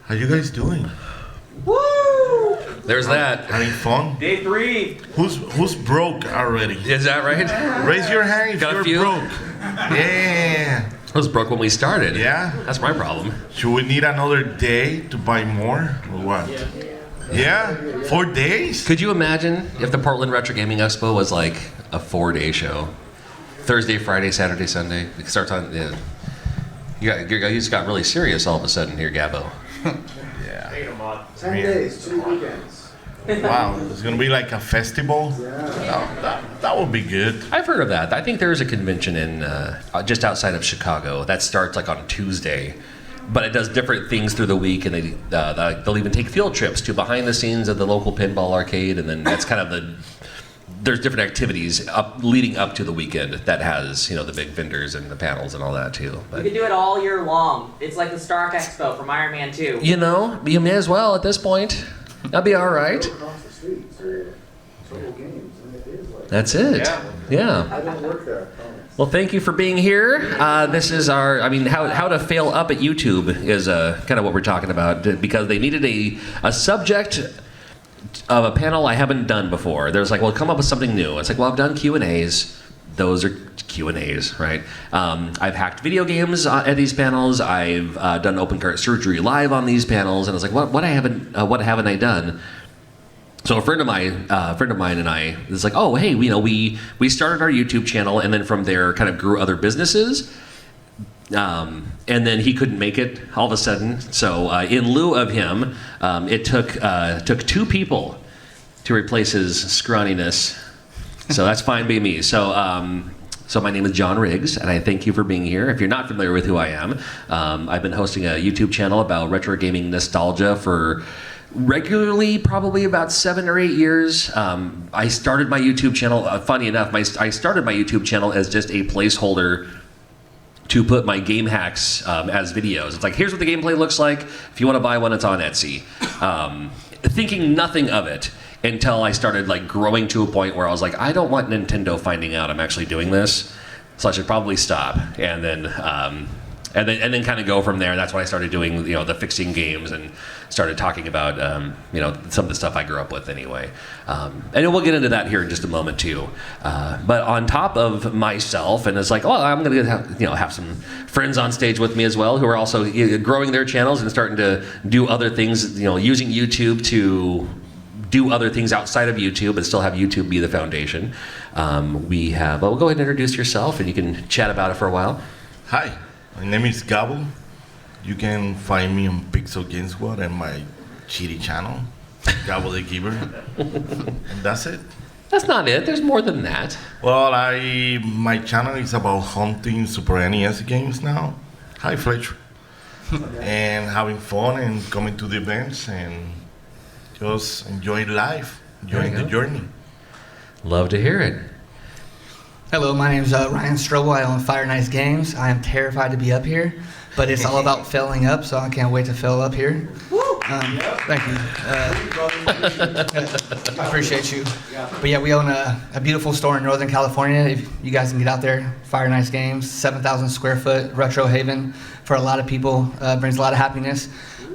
How you guys doing? Woo! There's that. Having fun? Day 3. Who's broke already? Is that right? Raise your hand if Got a you're few? broke. Yeah. I was broke when we started. Yeah? That's my problem. Should we need another day to buy more or what? Yeah? 4 days? Could you imagine if the Portland Retro Gaming Expo was like a 4-day show? Thursday, Friday, Saturday, Sunday. It starts on. Yeah. You just got really serious all of a sudden here, Gabbo. Yeah. 10 days, 2 weekends. Wow, it's gonna be like a festival. Yeah. That would be good. I've heard of that. I think there is a convention in just outside of Chicago that starts like on Tuesday, but it does different things through the week, and they'll even take field trips to behind the scenes of the local pinball arcade, and then that's kind of there's different activities leading up to the weekend that has the big vendors and the panels and all that too. You But can do it all year long. It's like the Stark Expo from Iron Man 2. you may as well at this point. That'd be all right. Across the street, so total games, and it is like. That's it. Yeah. I don't work there, I promise. Well, thank you for being here. This is how to fail up at YouTube is kind of what we're talking about, because they needed a subject of a panel I haven't done before. There's like, well, come up with something new. It's like, well, I've done Q&As. Those are Q&As, right? I've hacked video games at these panels. I've done open heart surgery live on these panels, and I was like, what haven't I done? So a friend of mine and I was like, oh, hey, we started our YouTube channel, and then from there kind of grew other businesses. And then he couldn't make it all of a sudden. So in lieu of him, it took 2 people to replace his scrawniness. So that's fine by me. So my name is John Riggs, and I thank you for being here. If you're not familiar with who I am, I've been hosting a YouTube channel about retro gaming nostalgia for regularly probably about 7 or 8 years. I started my YouTube channel, funny enough, I started my YouTube channel as just a placeholder to put my game hacks as videos. It's like, here's what the gameplay looks like. If you want to buy one, it's on Etsy. Thinking nothing of it until I started like growing to a point where I was like, I don't want Nintendo finding out I'm actually doing this, so I should probably stop. And then kind of go from there. That's when I started doing the fixing games and started talking about some of the stuff I grew up with anyway. And we'll get into that here in just a moment too. But on top of myself, and it's like, oh, I'm going to have some friends on stage with me as well who are also growing their channels and starting to do other things, using YouTube to do other things outside of YouTube, but still have YouTube be the foundation. Well, go ahead and introduce yourself, and you can chat about it for a while. Hi, my name is Gabbo. You can find me on Pixel Game Squad and my cheaty channel, Gabbo the Giver. And that's it. That's not it. There's more than that. Well, my channel is about hunting Super NES games now. Hi, Fletcher. And having fun and coming to the events and just enjoying life, enjoying the journey. Love to hear it. Hello, my name is Ryan Strobel. I own Fire Nice Games. I am terrified to be up here, but it's all about filling up, so I can't wait to fill up here. Thank you. I appreciate you. But yeah, we own a beautiful store in Northern California. If you guys can get out there, Fire Nice Games, 7,000 square foot retro haven for a lot of people. Brings a lot of happiness.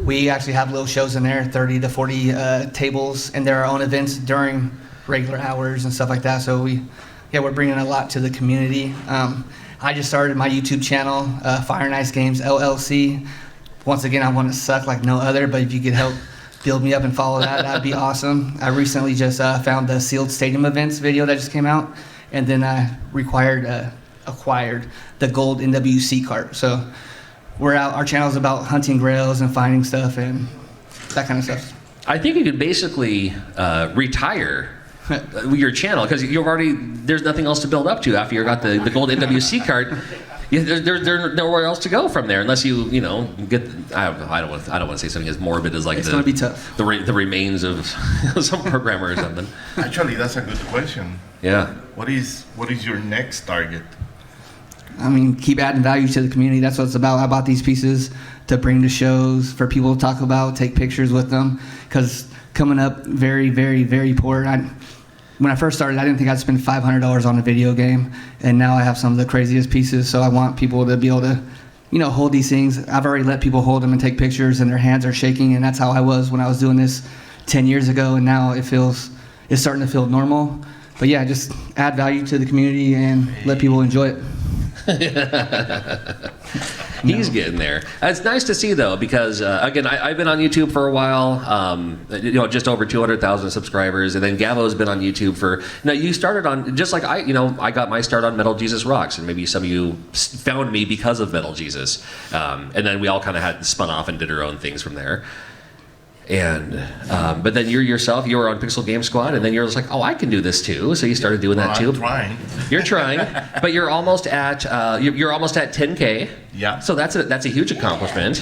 We actually have little shows in there, 30 to 40 tables, and there are our own events during regular hours and stuff like that. So we're bringing a lot to the community. I just started my YouTube channel, Fire Nice Games LLC. Once again, I want to suck like no other, but if you could help build me up and follow that, that'd be awesome. I recently just found the Sealed Stadium Events video that just came out, and then I acquired the gold NWC cart. So we're out. Our channel is about hunting grails and finding stuff and that kind of stuff. I think you could basically retire your channel because there's nothing else to build up to after you got the gold NWC card. There's nowhere else to go from there unless you get. I don't want to say something as morbid as like it's gonna be tough. The remains of some programmer or something. Actually, that's a good question. Yeah. What is your next target? I mean, keep adding value to the community. That's what it's about. I bought these pieces to bring to shows for people to talk about, take pictures with them. Because coming up very, very, very poor. When I first started, I didn't think I'd spend $500 on a video game. And now I have some of the craziest pieces. So I want people to be able to hold these things. I've already let people hold them and take pictures, and their hands are shaking, and that's how I was when I was doing this 10 years ago, and now it's starting to feel normal. But yeah, just add value to the community and let people enjoy it. He's getting there. It's nice to see, though, because again, I've been on YouTube for a while. Just over 200,000 subscribers, and then Gabbo's been on YouTube for. Now, you started on just like I got my start on Metal Jesus Rocks, and maybe some of you found me because of Metal Jesus, and then we all kind of had spun off and did our own things from there. And but then you were on Pixel Game Squad, and then you're just like, oh, I can do this too. So you started doing that too. I'm trying. You're trying, but you're almost at 10K. Yeah. So that's a huge accomplishment.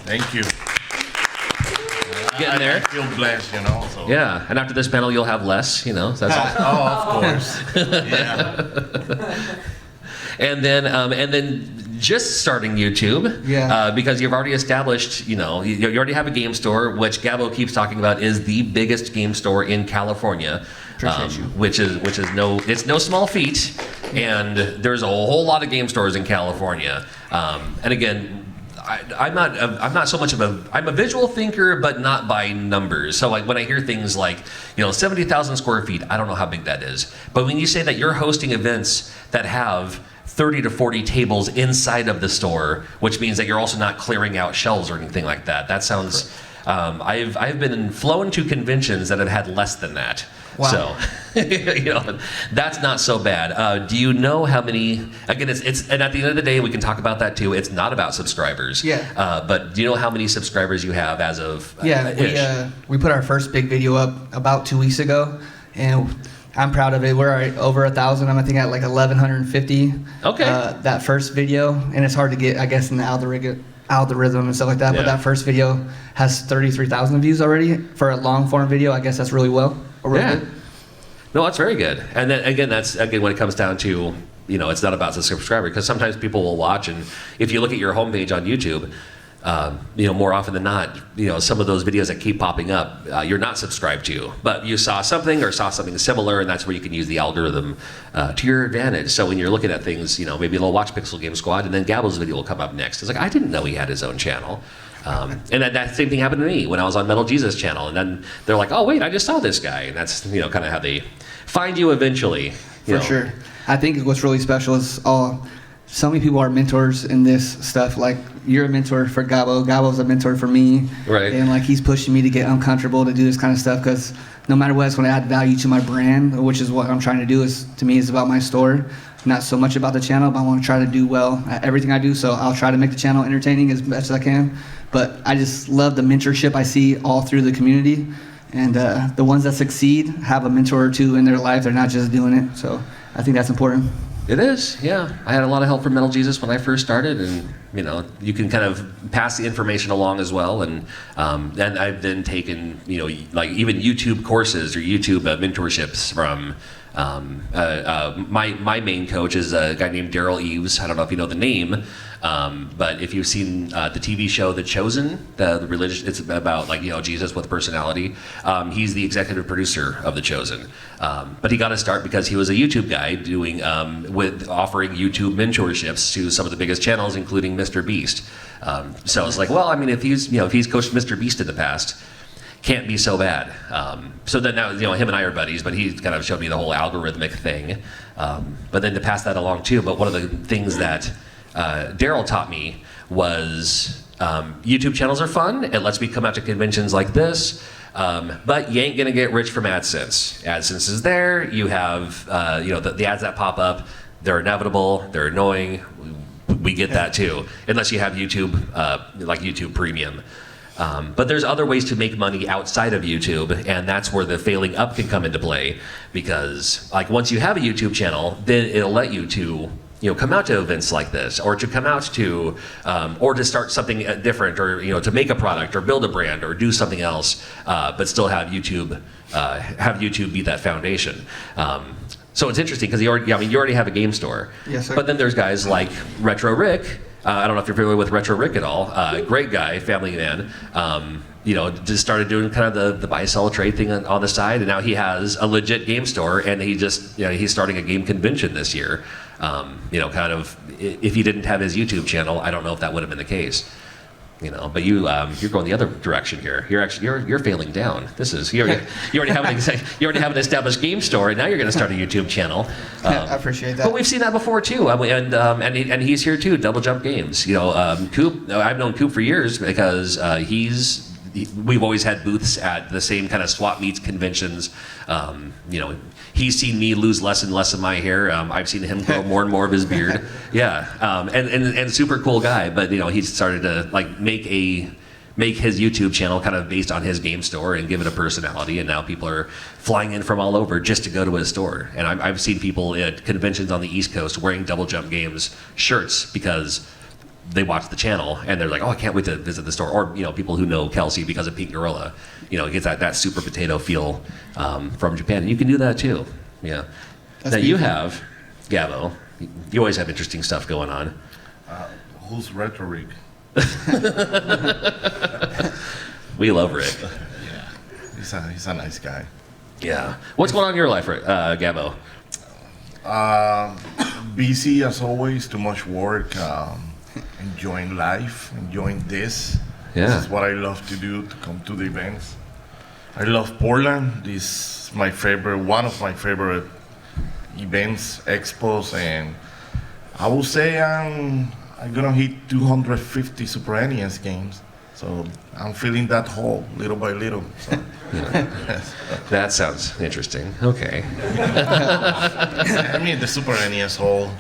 Thank you. Getting there. I feel blessed, So. Yeah, and after this panel, you'll have less. So that's Oh, of course. Yeah. and then just starting YouTube. Yeah. Because you've already established, you already have a game store, which Gabbo keeps talking about is the biggest game store in California. Appreciate you. Which is no small feat, and there's a whole lot of game stores in California. And again, I'm not so much I'm a visual thinker, but not by numbers. So like when I hear things like 70,000 square feet, I don't know how big that is. But when you say that you're hosting events that have 30 to 40 tables inside of the store, which means that you're also not clearing out shelves or anything like that. That sounds. I've been flown to conventions that have had less than that. Wow. So, that's not so bad. Do you know how many? Again, it's and at the end of the day, we can talk about that too. It's not about subscribers. Yeah. But do you know how many subscribers you have as of? Yeah, we put our first big video up about 2 weeks ago, and I'm proud of it. We're at over 1,000. I'm I think at like 1,150. Okay. That first video, and it's hard to get, I guess, in the algorithm and stuff like that. Yeah. But that first video has 33,000 views already for a long form video. I guess that's really good. No, that's very good. And then again, that's when it comes down to it's not about the subscriber, because sometimes people will watch, and if you look at your homepage on YouTube, more often than not, some of those videos that keep popping up, you're not subscribed to, but you saw something similar, and that's where you can use the algorithm to your advantage. So when you're looking at things, maybe they'll watch Pixel Game Squad, and then Gabbo's video will come up next. It's like, I didn't know he had his own channel. And that same thing happened to me when I was on Metal Jesus channel, and then they're like, oh wait, I just saw this guy, and that's kind of how they find you eventually. For sure. I think what's really special is so many people are mentors in this stuff. Like, you're a mentor for Gabbo. Gabbo's a mentor for me. Right. And like, he's pushing me to get uncomfortable to do this kind of stuff, because no matter what, it's going to add value to my brand, which is what I'm trying to do. To me, it's about my store, not so much about the channel, but I want to try to do well at everything I do. So I'll try to make the channel entertaining as best as I can. But I just love the mentorship I see all through the community. And the ones that succeed have a mentor or two in their life. They're not just doing it. So I think that's important. It is, yeah. I had a lot of help from Metal Jesus when I first started, and you can kind of pass the information along as well. And I've then taken like even YouTube courses or YouTube mentorships from. My main coach is a guy named Daryl Eves. I don't know if you know the name, but if you've seen the TV show The Chosen, the religious, it's about Jesus with personality. He's the executive producer of The Chosen, but he got his start because he was a YouTube guy doing offering YouTube mentorships to some of the biggest channels, including Mr. Beast. So it's like, well, I mean, if he's coached Mr. Beast in the past, can't be so bad. So then now, him and I are buddies, but he kind of showed me the whole algorithmic thing. But then to pass that along too, but one of the things that Daryl taught me was YouTube channels are fun. It lets me come out to conventions like this, but you ain't gonna get rich from AdSense. AdSense is there. You have, the ads that pop up, they're inevitable, they're annoying. We get that too, unless you have YouTube, like YouTube Premium. But there's other ways to make money outside of YouTube, and that's where the failing up can come into play, because like once you have a YouTube channel, then it'll let you to come out to events like this, or to come out to, or to start something different, or to make a product or build a brand or do something else, but still have YouTube be that foundation. So it's interesting because you already have a game store. Yes, sir. But then there's guys like Retro Rick. I don't know if you're familiar with Retro Rick at all. Great guy, family man. Just started doing kind of the buy, sell, trade thing on the side, and now he has a legit game store, and he's starting a game convention this year. Kind of if he didn't have his YouTube channel, I don't know if that would have been the case. But you're going the other direction here. You're failing down. This is you already have an established game store, and now you're going to start a YouTube channel. I appreciate that. But we've seen that before too, and he's here too. Double Jump Games. Coop. I've known Coop for years because we've always had booths at the same kind of swap meets conventions. He's seen me lose less and less of my hair. I've seen him grow more and more of his beard. Yeah, and super cool guy. But he started to make his YouTube channel kind of based on his game store and give it a personality. And now people are flying in from all over just to go to his store. And I've seen people at conventions on the East Coast wearing Double Jump Games shirts because they watch the channel and they're like, oh, I can't wait to visit the store. Or people who know Kelsey because of Pink Gorilla. It gets that super potato feel from Japan. And you can do that too. Yeah. That's now you beautiful. have Gabbo. You always have interesting stuff going on. Who's rhetoric? We love Rick. Yeah, he's a nice guy. Yeah. What's going on in your life, Gabbo? Busy as always, too much work, enjoying life, enjoying this. Yeah. This is what I love to do, to come to the events. I love Portland. This is one of my favorite events, expos, and I will say I'm gonna hit 250 Super NES games. So I'm filling that hole little by little. So. That sounds interesting. Okay. I mean the Super NES hole.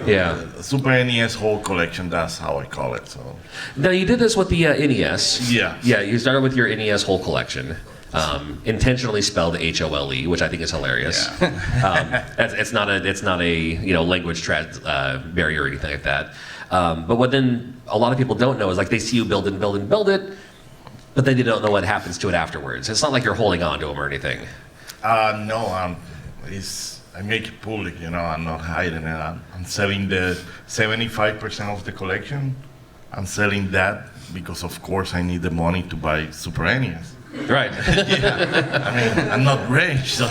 Yeah. The Super NES whole collection, that's how I call it. So Now you did this with the NES. Yeah. Yeah, you started with your NES whole collection. Intentionally spelled HOLE, which I think is hilarious. It's not a language barrier or anything like that. But what then a lot of people don't know is they see you build and build and build it, but then they don't know what happens to it afterwards. It's not like you're holding on to them or anything. no, I make it public, I'm not hiding it. I'm selling the 75% of the collection. I'm selling that because of course I need the money to buy Super NES. Right. Yeah. I mean, I'm not rich, so.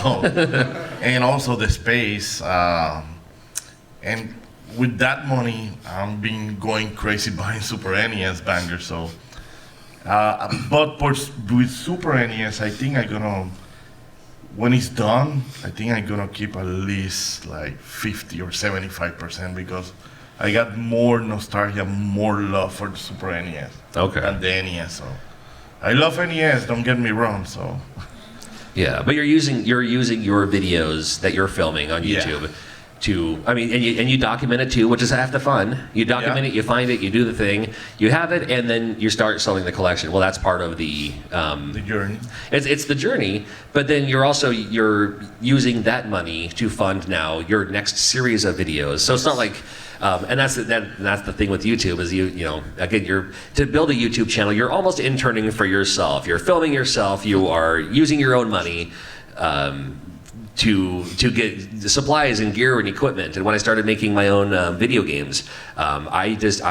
And also the space. And with that money, I'm been going crazy buying Super NES bangers, so. With Super NES, I think when it's done, I think I'm gonna keep at least 50 or 75% because I got more nostalgia, more love for the Super NES than the NES, so. I love NES, don't get me wrong, so. Yeah, but you're using your videos that you're filming on YouTube and you document it too, which is half the fun. You document it, you find it, you do the thing, you have it, and then you start selling the collection. Well, that's part of the journey. It's the journey, but then you're using that money to fund now your next series of videos. So it's not like. And that's the thing with YouTube is again to build a YouTube channel, you're almost interning for yourself. You're filming yourself. You are using your own money to get the supplies and gear and equipment. And when I started making my own video games, I used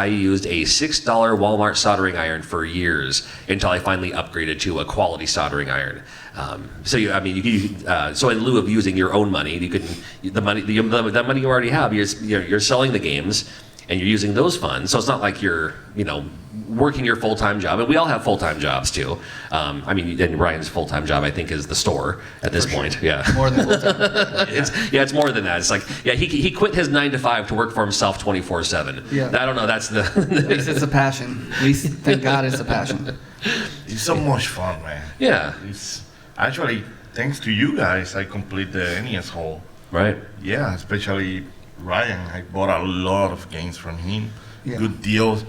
a $6 Walmart soldering iron for years until I finally upgraded to a quality soldering iron. So in lieu of using your own money, the money you already have, you're selling the games, and you're using those funds. So it's not like you're working your full-time job, and we all have full-time jobs too. And Ryan's full-time job I think is the store at this point. Yeah, More than full-time. it's more than that. It's he quit his 9 to 5 to work for himself 24/7. Yeah. I don't know. That's the. At least it's a passion. At least, thank God it's a passion. It's so much fun, man. Yeah. It's actually, thanks to you guys, I complete the NES hole. Right. Yeah, especially Ryan. I bought a lot of games from him. Yeah. Good deals.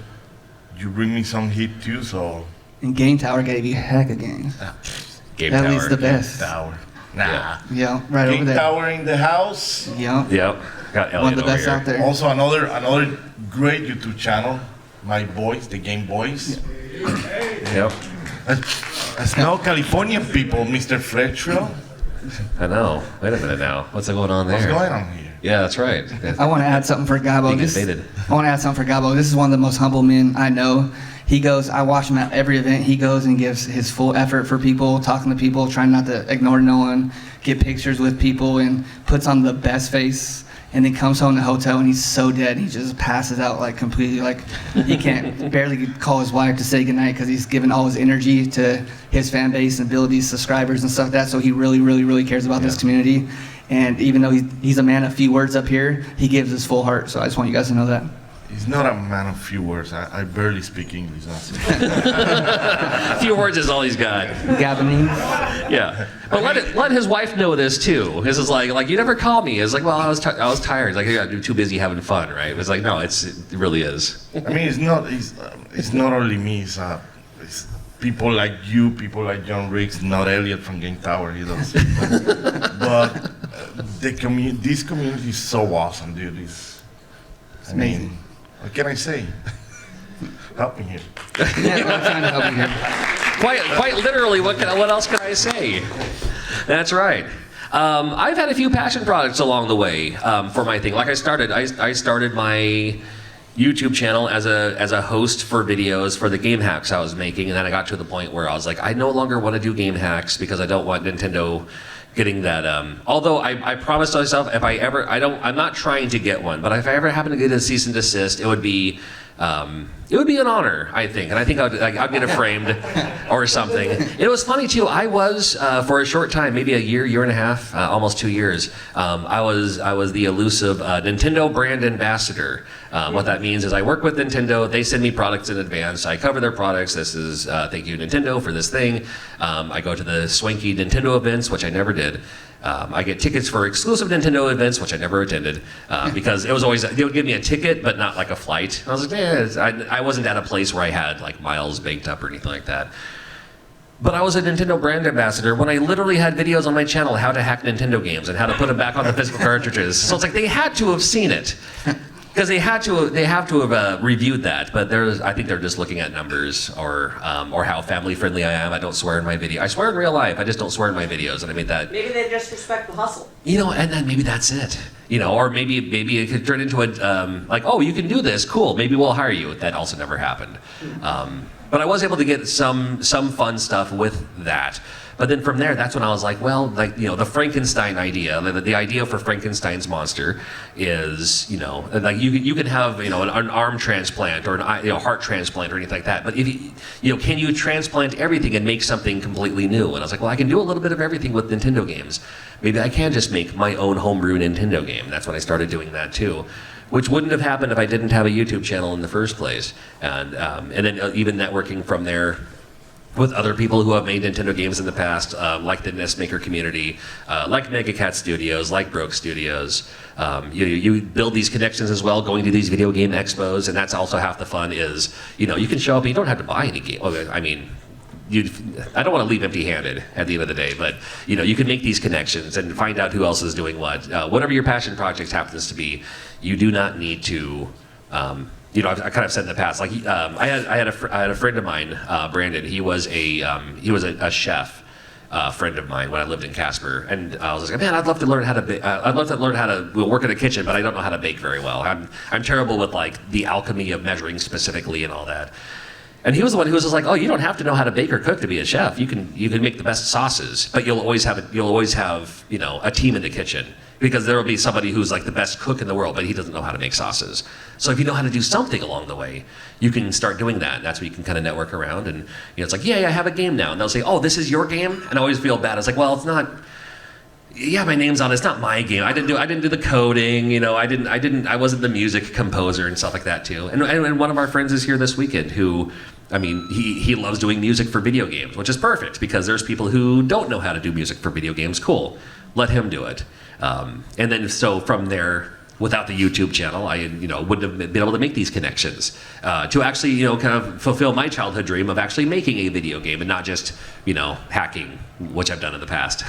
You bring me some heat too, so. And Game Tower gave you heck of games. Game At Tower. least the best. Tower. Nah. Yeah. Yeah, right over Game there. Tower in the house. Yeah. Yep. Got Elliot One of the over best here. out there. Also another great YouTube channel. My boys, the Game Boys. Yep. I smell Californian people, Mr. Fletcher. I know. Wait a minute now. What's going on there? What's going on here? Yeah, that's right. I want to add something for Gabbo. Being invaded. I want to add something for Gabbo. This is one of the most humble men I know. He goes, I watch him at every event. He goes and gives his full effort for people, talking to people, trying not to ignore no one, get pictures with people, and puts on the best face and then comes home to the hotel and he's so dead. He just passes out like completely, like he can't barely call his wife to say goodnight because he's given all his energy to his fan base and build these subscribers and stuff like that. So he really, really, really cares about this community. And even though he's a man of few words up here, he gives his full heart. So I just want you guys to know that. He's not a man of few words. I barely speak English. That's it. A few words is all he's got. Gabonese. Yeah, but let his wife know this too. This is like you never call me. It's like, well, I was tired. It's like, you're too busy having fun, right? It's like, no, it really is. I mean, it's not only me. It's people like you, people like John Riggs, not Elliot from Game Tower. He does. But this community is so awesome, dude. It's amazing. What can I say? Help me here. Yeah, I'm trying to help you here. Quite literally, what else can I say? That's right. I've had a few passion projects along the way for my thing. Like I started my YouTube channel as a host for videos for the game hacks I was making, and then I got to the point where I was like, I no longer want to do game hacks because I don't want Nintendo getting that. Although I promised myself if I'm not trying to get one, but if I ever happen to get a cease and desist, it would be an honor, I think, and I think I'd get it framed or something. It was funny too. I was for a short time, maybe a year and a half, almost 2 years. I was the elusive Nintendo brand ambassador. What that means is I work with Nintendo. They send me products in advance. I cover their products. This is thank you Nintendo for this thing. I go to the swanky Nintendo events, which I never did. I get tickets for exclusive Nintendo events, which I never attended, because it was always, they would give me a ticket, but not like a flight. And I was like, I wasn't at a place where I had like miles banked up or anything like that. But I was a Nintendo brand ambassador when I literally had videos on my channel how to hack Nintendo games and how to put them back on the physical cartridges. So it's like they had to have seen it. Because they have to have reviewed that, but I think they're just looking at numbers or how family friendly I am. I don't swear in my video. I swear in real life. I just don't swear in my videos, and I made that. Maybe they just respect the hustle. And then maybe that's it. Or maybe it could turn into like, oh, you can do this, cool. Maybe we'll hire you. That also never happened. But I was able to get some fun stuff with that. But then from there, that's when I was like, well, the Frankenstein idea, the idea for Frankenstein's monster is, like you can have, an arm transplant or an heart transplant or anything like that. But if can you transplant everything and make something completely new? And I was like, well, I can do a little bit of everything with Nintendo games. Maybe I can just make my own homebrew Nintendo game. That's when I started doing that too, which wouldn't have happened if I didn't have a YouTube channel in the first place. And then even networking from there with other people who have made Nintendo games in the past, like the NES Maker community, like Mega Cat Studios, like Broke Studios. You build these connections as well, going to these video game expos, and that's also half the fun is, you can show up and you don't have to buy any game. I mean, I don't want to leave empty-handed at the end of the day, but you can make these connections and find out who else is doing what. Whatever your passion project happens to be, you do not need to. I kind of said in the past, like I had a friend of mine, Brandon. He was a chef, friend of mine when I lived in Casper, and I was like, man, I'd love to learn how to work in a kitchen, but I don't know how to bake very well. I'm terrible with like the alchemy of measuring specifically and all that. And he was the one who was just like, oh, you don't have to know how to bake or cook to be a chef. You can make the best sauces, but you'll always have a team in the kitchen. Because there will be somebody who's like the best cook in the world, but he doesn't know how to make sauces. So if you know how to do something along the way, you can start doing that. And that's where you can kind of network around. And it's like, yeah, I have a game now. And they'll say, oh, this is your game? And I always feel bad. It's like, well, it's not. Yeah, my name's on it. It's not my game. I didn't do the coding. I wasn't the music composer and stuff like that too. And one of our friends is here this weekend who. I mean, he loves doing music for video games, which is perfect because there's people who don't know how to do music for video games. Cool. Let him do it. And then so from there, without the YouTube channel, I wouldn't have been able to make these connections to actually kind of fulfill my childhood dream of actually making a video game and not just hacking, which I've done in the past,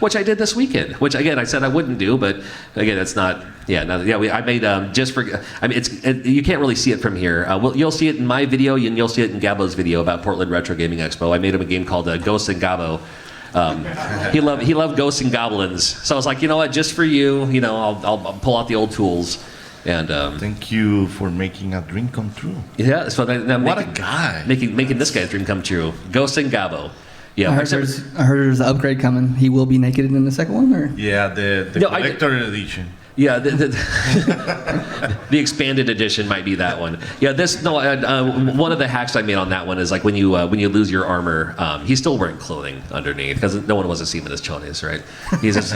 which I did this weekend. Which again I said I wouldn't do, but again it's not. I made just for. I mean you can't really see it from here. You'll see it in my video and you'll see it in Gabbo's video about Portland Retro Gaming Expo. I made him a game called Ghosts and Gabbo. He loved ghosts and goblins, so I was like, you know what, just for you, I'll pull out the old tools, and thank you for making a dream come true. Yeah, so what a guy, making this guy's dream come true. Ghosts and Gabbo. Yeah, I heard there's an upgrade coming. He will be naked in the second one, or yeah, the collector edition. Yeah, the expanded edition might be that one. Yeah, one of the hacks I made on that one is like when you lose your armor, he's still wearing clothing underneath because no one wants to see him in his chonies, right? He's just,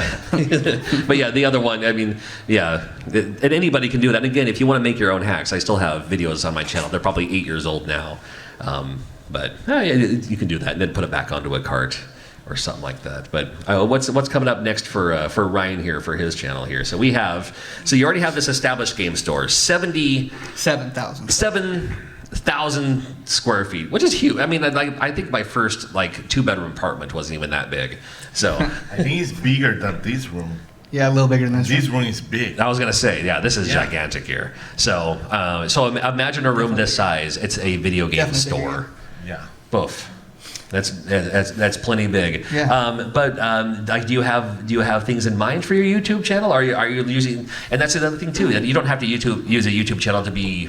but yeah, the other one, I mean, yeah, and anybody can do that. And again, if you want to make your own hacks, I still have videos on my channel. They're probably 8 years old now, but yeah, you can do that and then put it back onto a cart or something like that. But what's coming up next for Ryan here for his channel here? So you already have this established game store, 7,000 square feet, which is huge. I mean, I think my first like 2-bedroom apartment wasn't even that big. So I think it's bigger than this room. Yeah, a little bigger than this. This room is big. I was gonna say, yeah, this is gigantic here. So imagine a room this size. It's a video game Definitely store. Yeah. Both. That's plenty big. Yeah. But like, do you have things in mind for your YouTube channel? Are you using? And that's another thing too. That you don't have to use a YouTube channel to be.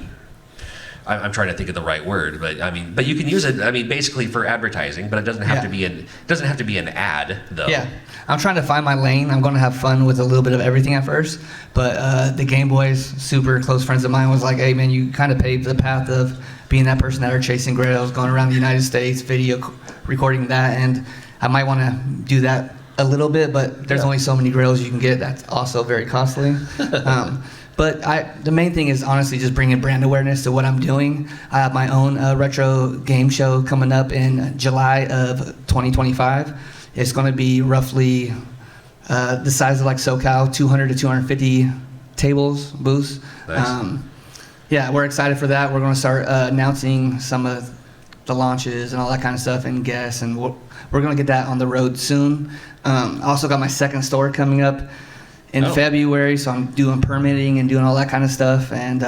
I'm trying to think of the right word, but you can use it. I mean, basically for advertising, but it doesn't have to be an ad though. Yeah, I'm trying to find my lane. I'm going to have fun with a little bit of everything at first. But the Game Boys, super close friends of mine, was like, "Hey man, you kind of paved the path of being that person that are chasing grails, going around the United States, recording that, and I might want to do that a little bit, but there's only so many grails you can get. That's also very costly." But the main thing is honestly just bringing brand awareness to what I'm doing. I have my own retro game show coming up in July of 2025. It's going to be roughly the size of like SoCal, 200 to 250 tables, booths. Nice. Yeah, we're excited for that. We're going to start announcing some of the launches and all that kind of stuff and guests, and we're going to get that on the road soon. I also got my second store coming up in February, so I'm doing permitting and doing all that kind of stuff, and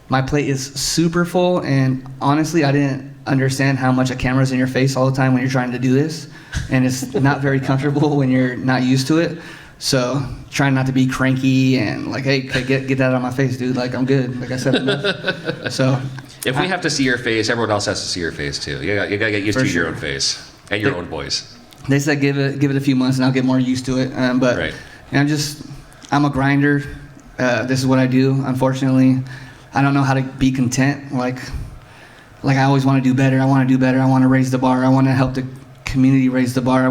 my plate is super full, and honestly, I didn't understand how much a camera's in your face all the time when you're trying to do this, and it's not very comfortable when you're not used to it. So trying not to be cranky and like, hey, get that out of my face, dude. Like, I'm good. Like I said enough. So if we have to see your face, everyone else has to see your face too. You gotta get used to your own face and your own voice. They said give it a few months and I'll get more used to it. But right. I'm a grinder. This is what I do. Unfortunately, I don't know how to be content. Like I always want to do better. I want to do better. I want to raise the bar. I want to help the community raise the bar.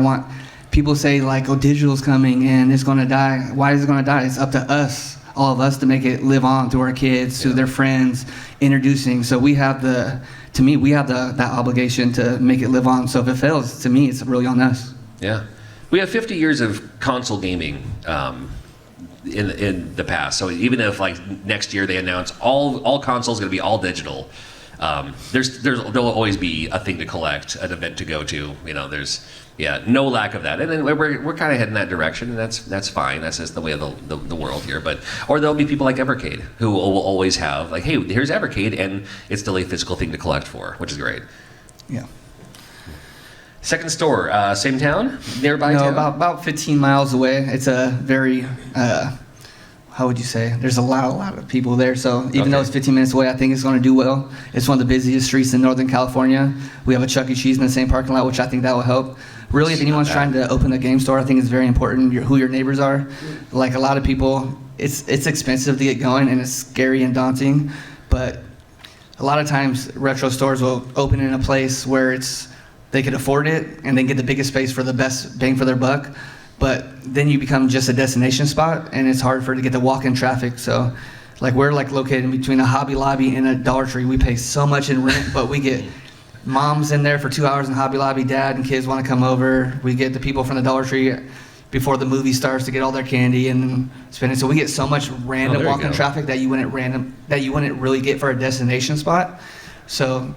People say like, oh, digital's coming and it's going to die. Why is it going to die? It's up to us, all of us, to make it live on to our kids, to their friends, introducing. So we have that obligation to make it live on. So if it fails, to me, it's really on us. Yeah. We have 50 years of console gaming in the past. So even if like next year they announce all consoles going to be all digital, there'll always be a thing to collect, an event to go to. There's no lack of that, and then we're kind of heading that direction, and that's fine. That's just the way of the world here. Or there'll be people like Evercade who will always have like, hey, here's Evercade, and it's still a physical thing to collect for, which is great. Yeah. Second store, same town, nearby town? No, about 15 miles away. It's a very how would you say? There's a lot of people there. So even though it's 15 minutes away, I think it's going to do well. It's one of the busiest streets in Northern California. We have a Chuck E. Cheese in the same parking lot, which I think that will help. Really, if anyone's trying to open a game store, I think it's very important who your neighbors are. Like a lot of people, it's expensive to get going and it's scary and daunting. But a lot of times, retro stores will open in a place where they could afford it and then get the biggest space for the best bang for their buck. But then you become just a destination spot, and it's hard to get the walk-in traffic. So, like we're located in between a Hobby Lobby and a Dollar Tree. We pay so much in rent, but we get moms in there for 2 hours in Hobby Lobby. Dad and kids want to come over. We get the people from the Dollar Tree before the movie starts to get all their candy and spend it. So we get so much random walk-in traffic that you wouldn't really get for a destination spot. So,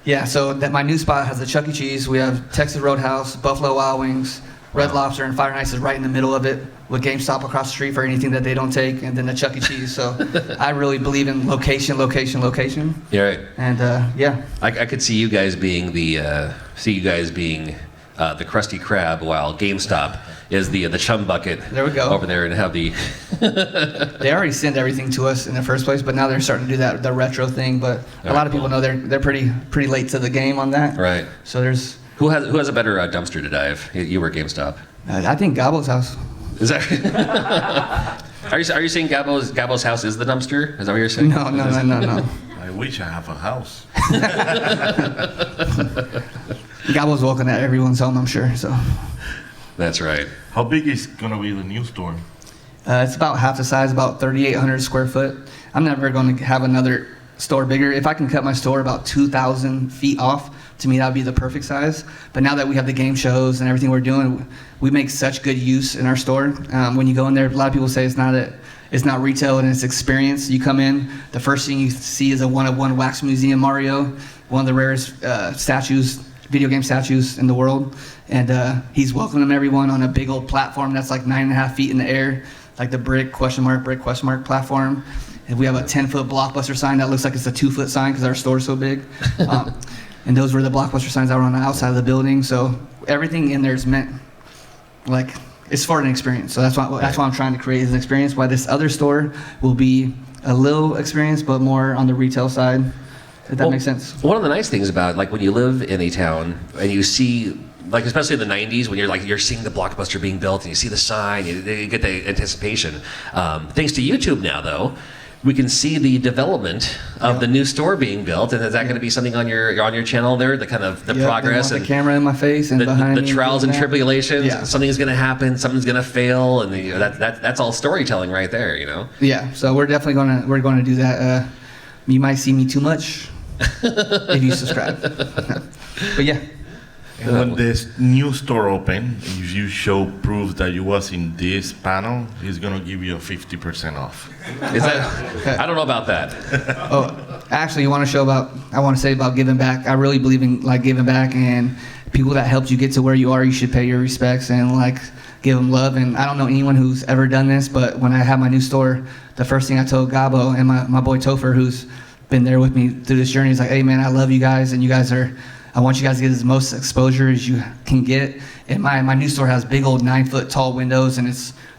yeah. So that my new spot has a Chuck E. Cheese. We have Texas Roadhouse, Buffalo Wild Wings, Red Lobster, and Fire and Ice is right in the middle of it, with GameStop across the street for anything that they don't take, and then the Chuck E. Cheese. So I really believe in location. Yeah, right. And I could see you guys being the Krusty Krab, while GameStop is the chum bucket. There we go. Over there, and have the. They already send everything to us in the first place, but now they're starting to do the retro thing. But a lot of people know they're pretty late to the game on that. Right. So there's. Who has a better dumpster to dive? You or GameStop? I think Gabbo's house. Is that? Are you saying Gabbo's house is the dumpster? Is that what you're saying? No. I wish I have a house. Gabbo's welcome at everyone's home, I'm sure. So That's right. How big is gonna be the new store? it's about half the size, about 3,800 square foot. I'm never going to have another store bigger. If I can cut my store about 2,000 feet off, to me that would be the perfect size. But now that we have the game shows and everything we're doing, we make such good use in our store. When you go in there, a lot of people say it's not retail and it's experience. You come in, the first thing you see is a one-of-one wax museum Mario, one of the rarest video game statues in the world. And he's welcoming everyone on a big old platform that's like 9.5 feet in the air, like the brick question mark platform. And we have a 10-foot Blockbuster sign that looks like it's a 2-foot sign because our store's so big. And those were the Blockbuster signs that were on the outside of the building. So everything in there is meant, like, it's for an experience. So that's why I'm trying to create an experience. Why this other store will be a little experience, but more on the retail side. If that makes sense. One of the nice things about, like, when you live in a town and you see, like, especially in the 90s, when you're seeing the Blockbuster being built and you see the sign, you get the anticipation. Thanks to YouTube now, though, we can see the development of the new store being built. And is that going to be something on your channel there? The kind of the progress and the camera in my face and behind the me trials and tribulations. Yeah. Something's going to happen. Something's going to fail, and that's all storytelling right there. Yeah. So we're definitely going to do that. You might see me too much if you subscribe. But yeah. And when this new store open, if you show proof that you was in this panel, he's gonna give you a 50% off. Is that? I don't know about that. Oh, actually, I want to say about giving back. I really believe in like giving back, and people that helped you get to where you are, you should pay your respects and like give them love. And I don't know anyone who's ever done this, but when I had my new store, the first thing I told Gabbo and my boy Topher, who's been there with me through this journey, is like, hey man, I love you guys, and I want you guys to get as most exposure as you can get. And my new store has big old 9-foot tall windows, and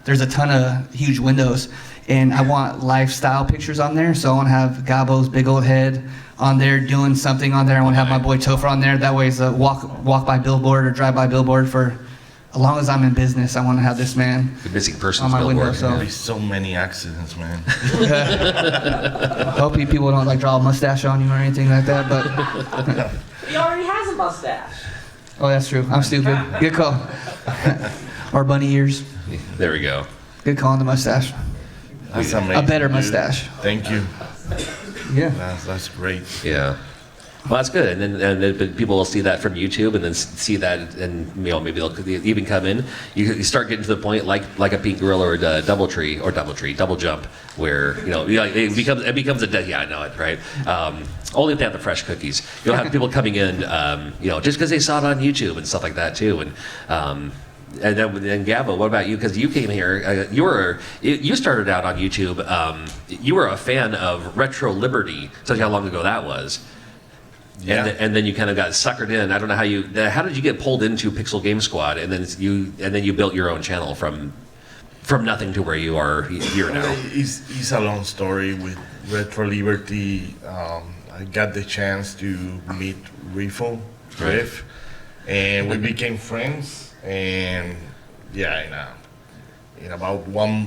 there's a ton of huge windows. And I want lifestyle pictures on there, so I want to have Gabbo's big old head on there doing something on there. I want to have my boy Topher on there. That way it's a walk by billboard or drive by billboard for as long as I'm in business. I want to have this man The missing persons on my billboard. window. So There's so many accidents, man. hope you people don't like draw a mustache on you or anything like that. But He already has a mustache. oh, that's true. I'm stupid. Good call. Or bunny ears. There we go. Good call on the mustache. That's amazing. A better dude. mustache. Thank you. Yeah. That's great. Yeah. Well, that's good, and then people will see that from YouTube, and then see that, and maybe they'll even come in. You start getting to the point like a Pink Gorilla or a Double Jump, where it becomes I know it, right? Only if they have the fresh cookies. You'll have people coming in, just because they saw it on YouTube and stuff like that too, and. And then Gabbo, what about you? Because you came here, you started out on YouTube. You were a fan of Retro Liberty. Tell you how long ago that was. Yeah. And then you kind of got suckered in. I don't know how did you get pulled into Pixel Game Squad, and then you built your own channel from nothing to where you are here now. It's a long story with Retro Liberty. I got the chance to meet Riff, and we became friends. And yeah, in about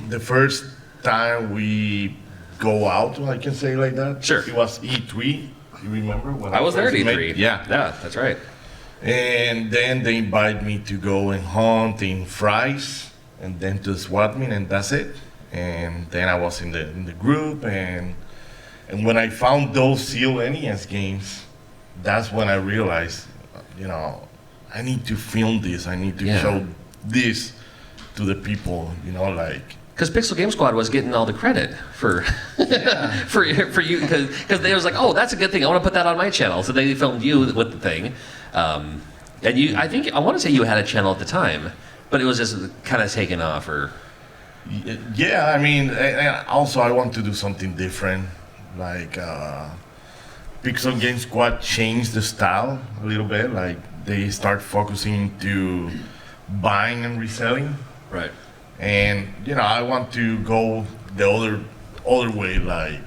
the first time we go out, I can say like that. Sure. It was E3. You remember when I was there at first E3. met? Yeah, that's right. And then they invited me to go and hunt in Fry's, and then to SWAT meet, and that's it. And then I was in the group, and when I found those Seal NES games, that's when I realized, I need to film this. I need to show this to the people, Because Pixel Game Squad was getting all the credit for for you, because they was like, oh, that's a good thing. I want to put that on my channel. So they filmed you with the thing, and I want to say you had a channel at the time, but it was just kind of taken off. Or yeah, I mean, and also I want to do something different, like Pixel Game Squad changed the style a little bit, like they start focusing to buying and reselling. right. And I want to go the other way, like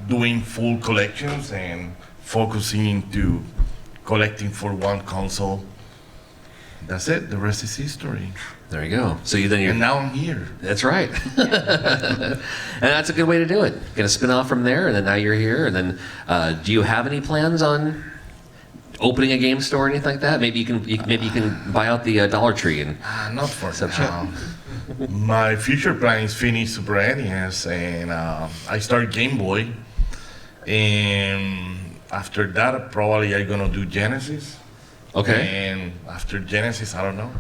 doing full collections and focusing into collecting for one console. That's it. The rest is history. There you go. So you're And now I'm here. That's right. And that's a good way to do it. Get a spin off from there, and then now you're here. And then, do you have any plans on opening a game store or anything like that? Maybe you can buy out the Dollar Tree and Not for Some now. My future plan is finish Super NES, and I start Game Boy, and after that probably I'm gonna do Genesis. okay. And after Genesis, I don't know,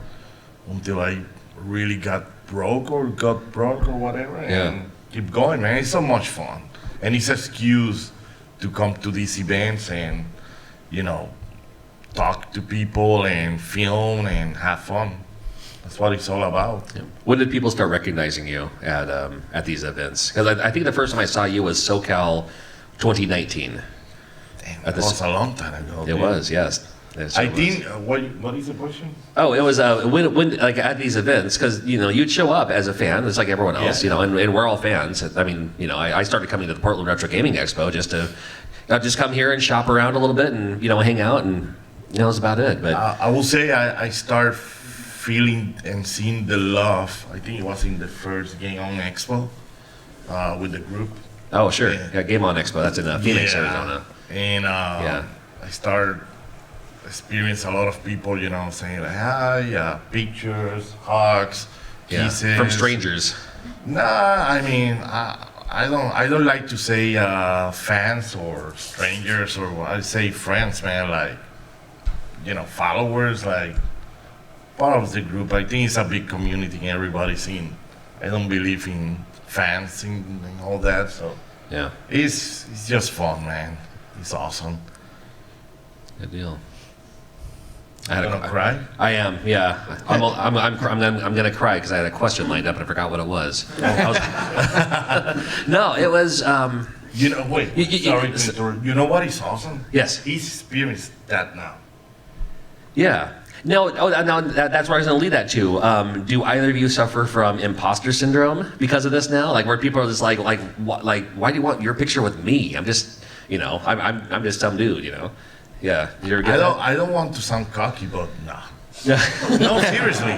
until I really got broke or whatever, and keep going, man. It's so much fun, and it's an excuse to come to these events and, you know, talk to people and film and have fun. That's what it's all about. When did people start recognizing you at these events? Because I think the first time I saw you was SoCal 2019. Damn, At that the was a long time ago. It dude. was, yes. It I was. think. What is the question? Oh, it was when like at these events, because you'd show up as a fan, just like everyone else, Yeah. and we're all fans. I mean, I started coming to the Portland Retro Gaming Expo just to just come here and shop around a little bit and hang out, and that's about it. But I will say I start feeling and seeing the love. I think it was in the first Game on Expo with the group. oh, sure, Yeah. Game On Expo. That's in Phoenix, Yeah. Arizona. And Yeah. I started experience a lot of people, saying like hi, pictures, hugs, Yeah, kisses from strangers. Nah, I mean, I don't like to say fans or strangers, or I say friends, man. Like, followers, like part of the group. I think it's a big community and everybody's in. I don't believe in fans and all that, so Yeah, it's just fun, man. It's awesome. good deal. I'm gonna cry. I am, yeah. I'm gonna cry because I had a question lined up and I forgot what it was. No, it was. Wait. Sorry to interrupt. You know what is awesome? Yes. He's experienced that now. Yeah. No, that's where I was going to lead that to. Do either of you suffer from imposter syndrome because of this now? Like, where people are just like, why do you want your picture with me? I'm just, I'm just some dude, Yeah. I don't want to sound cocky, but nah. Yeah. No, seriously.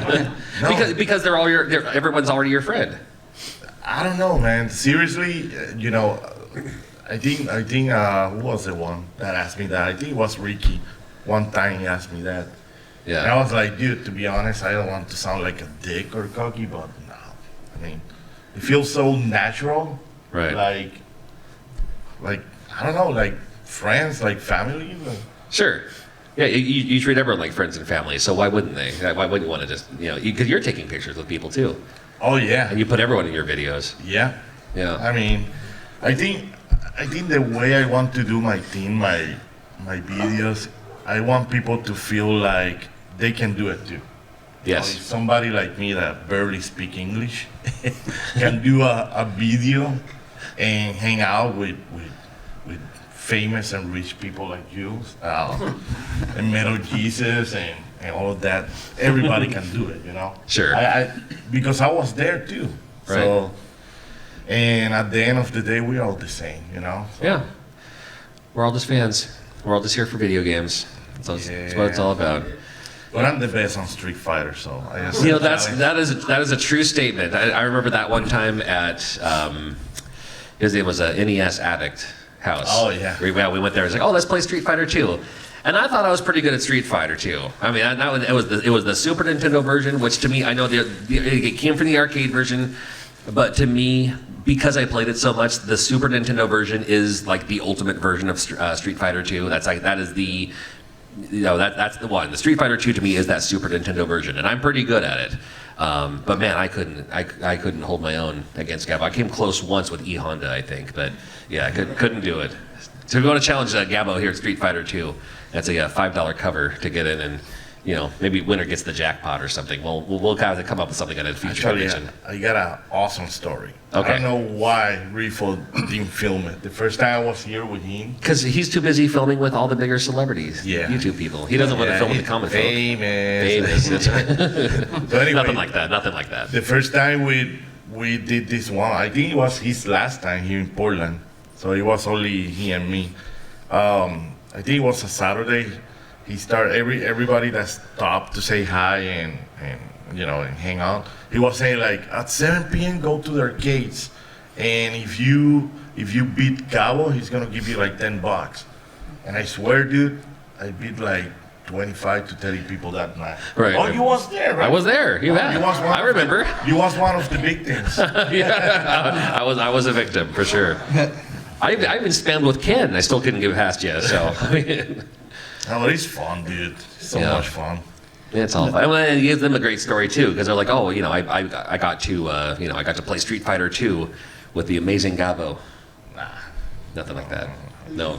No. Because everyone's already your friend. I don't know, man. Seriously, I think who was the one that asked me that? I think it was Ricky. One time he asked me that. Yeah. And I was like, dude, to be honest, I don't want to sound like a dick or cocky, but no. I mean, it feels so natural. Right. Like I don't know, like friends, like family. Sure. Yeah, you treat everyone like friends and family, so why wouldn't they? Why wouldn't you want to just, because you're taking pictures with people too, Oh yeah. and you put everyone in your videos. Yeah. Yeah. I mean, I think the way I want to do my thing, my videos, I want people to feel like they can do it too. Yes. If somebody like me that barely speak English can do a video and hang out with famous and rich people like you, and Metal Jesus and all of that, everybody can do it, Sure. Because I was there too. Right. So, and at the end of the day, we're all the same, So, Yeah. We're all just fans. We're all just here for video games. That's what it's all about. But I'm the best on Street Fighter, so I just that is a true statement. I remember that one time at his name was a NES Addict house. Oh, yeah. We went there. It was like, oh, let's play Street Fighter 2. And I thought I was pretty good at Street Fighter 2. I mean, it was the Super Nintendo version, which to me, I know it came from the arcade version, but to me, because I played it so much, the Super Nintendo version is like the ultimate version of Street Fighter 2. That's the one. The Street Fighter 2 to me is that Super Nintendo version, and I'm pretty good at it. But man, I couldn't hold my own against Gabbo. I came close once with E Honda, I think, but yeah, I couldn't do it. So we're going to challenge Gabbo here at Street Fighter 2. That's a $5 cover to get in, and maybe winner gets the jackpot or something. We'll kind of come up with something on a future Actually, edition. I got an awesome story. Okay. I don't know why Rifo didn't film it. The first time I was here with him. Because he's too busy filming with all the bigger celebrities, Yeah. YouTube people. He doesn't want to film with the common folk. Famous. That's right. So anyway, Nothing like that. the first time we did this one, I think it was his last time here in Portland. So it was only he and me. I think it was a Saturday. He started everybody that stopped to say hi and and hang out. He was saying like at 7 p.m. go to the arcades, and if you beat Gabbo, he's gonna give you like $10. And I swear, dude, I beat like 25 to 30 people that night. Right. Oh, you was there, right? I was there. You bet. You was one I remember. You was one of the victims. Yeah, I was a victim for sure. I even spammed with Ken. I still couldn't get past you. So Oh, it's fun, dude. It's so Yeah. much fun. it's all fun. And it gives them a great story too, because they're like, oh, I got to play Street Fighter 2 with the amazing Gabbo. Nah, nothing like that. No.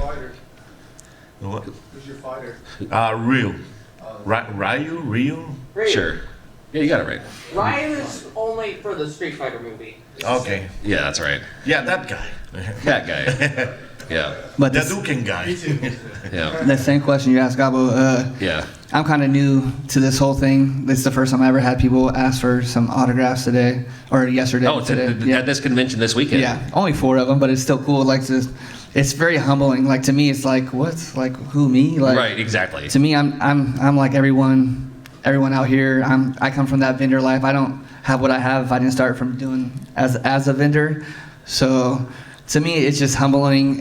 What? Who's your fighter? Ryu. Ryu? Sure. Yeah, you got it right. Ryan is only for the Street Fighter movie. Okay. Yeah, that's right. Yeah, that guy. That guy. Yeah. But The this, Duken guy. Yeah. the same question you asked Gabbo, Yeah. I'm kind of new to this whole thing. This is the first time I ever had people ask for some autographs today, or yesterday. Oh, today. at this convention this weekend. Yeah, only 4 of them, but it's still cool. Like, it's very humbling. Like, to me, it's like, what? Like, who, me? Like, Right. Exactly. to me, I'm like everyone out here. I come from that vendor life. I don't have what I have if I didn't start from doing as a vendor. So to me, it's just humbling.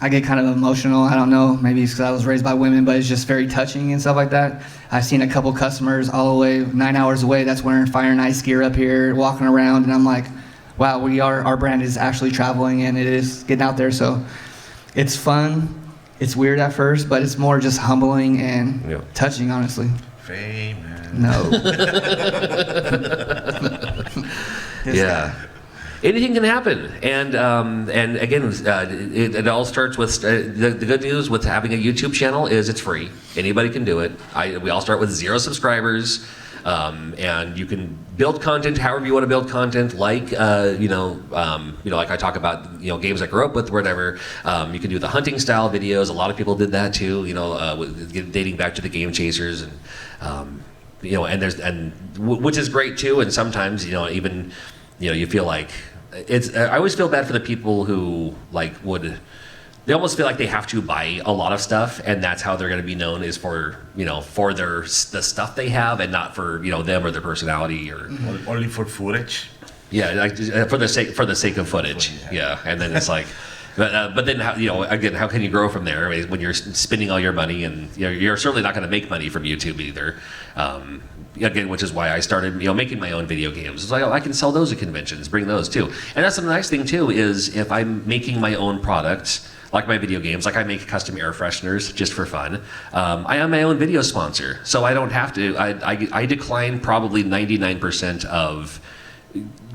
I get kind of emotional. I don't know, maybe it's because I was raised by women, but it's just very touching and stuff like that. I've seen a couple customers all the way 9 hours away that's wearing Fire and Ice gear up here, walking around, and I'm like, wow, our brand is actually traveling and it is getting out there. So it's fun. It's weird at first, but it's more just humbling and touching, honestly. Famous. No. Yeah. Anything can happen, and again, it all starts with the good news with having a YouTube channel is it's free. Anybody can do it. We all start with 0 subscribers, and you can build content however you want to build content. Like like I talk about games I grew up with, whatever. You can do the hunting style videos. A lot of people did that too. Dating back to the Game Chasers and which is great too. And sometimes even you feel like. I always feel bad for the people who they almost feel like they have to buy a lot of stuff, and that's how they're going to be known is for the stuff they have, and not for them or their personality or Only for footage. yeah, like for the sake of footage. Yeah, and then it's like. But then how can you grow from there? I mean, when you're spending all your money, and you're certainly not going to make money from YouTube either. Again, which is why I started making my own video games. It's like, I can sell those at conventions, bring those too. And that's the nice thing too is if I'm making my own products, like my video games, like I make custom air fresheners just for fun. I am my own video sponsor, so I don't have to. I decline probably 99% of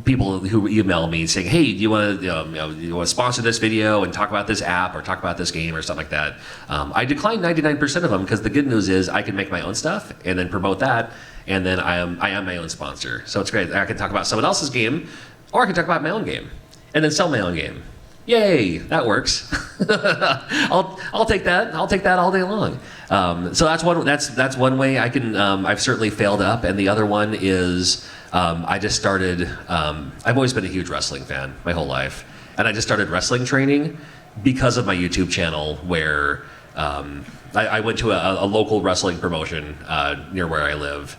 people who email me saying, "Hey, do you want to sponsor this video and talk about this app or talk about this game or something like that?" I decline 99% of them because the good news is I can make my own stuff and then promote that, and then I am my own sponsor. So it's great. I can talk about someone else's game, or I can talk about my own game, and then sell my own game. Yay, that works. I'll take that. I'll take that all day long. So that's one way I can. I've certainly failed up, and the other one is. I just started, I've always been a huge wrestling fan my whole life. And I just started wrestling training because of my YouTube channel where I went to a local wrestling promotion near where I live.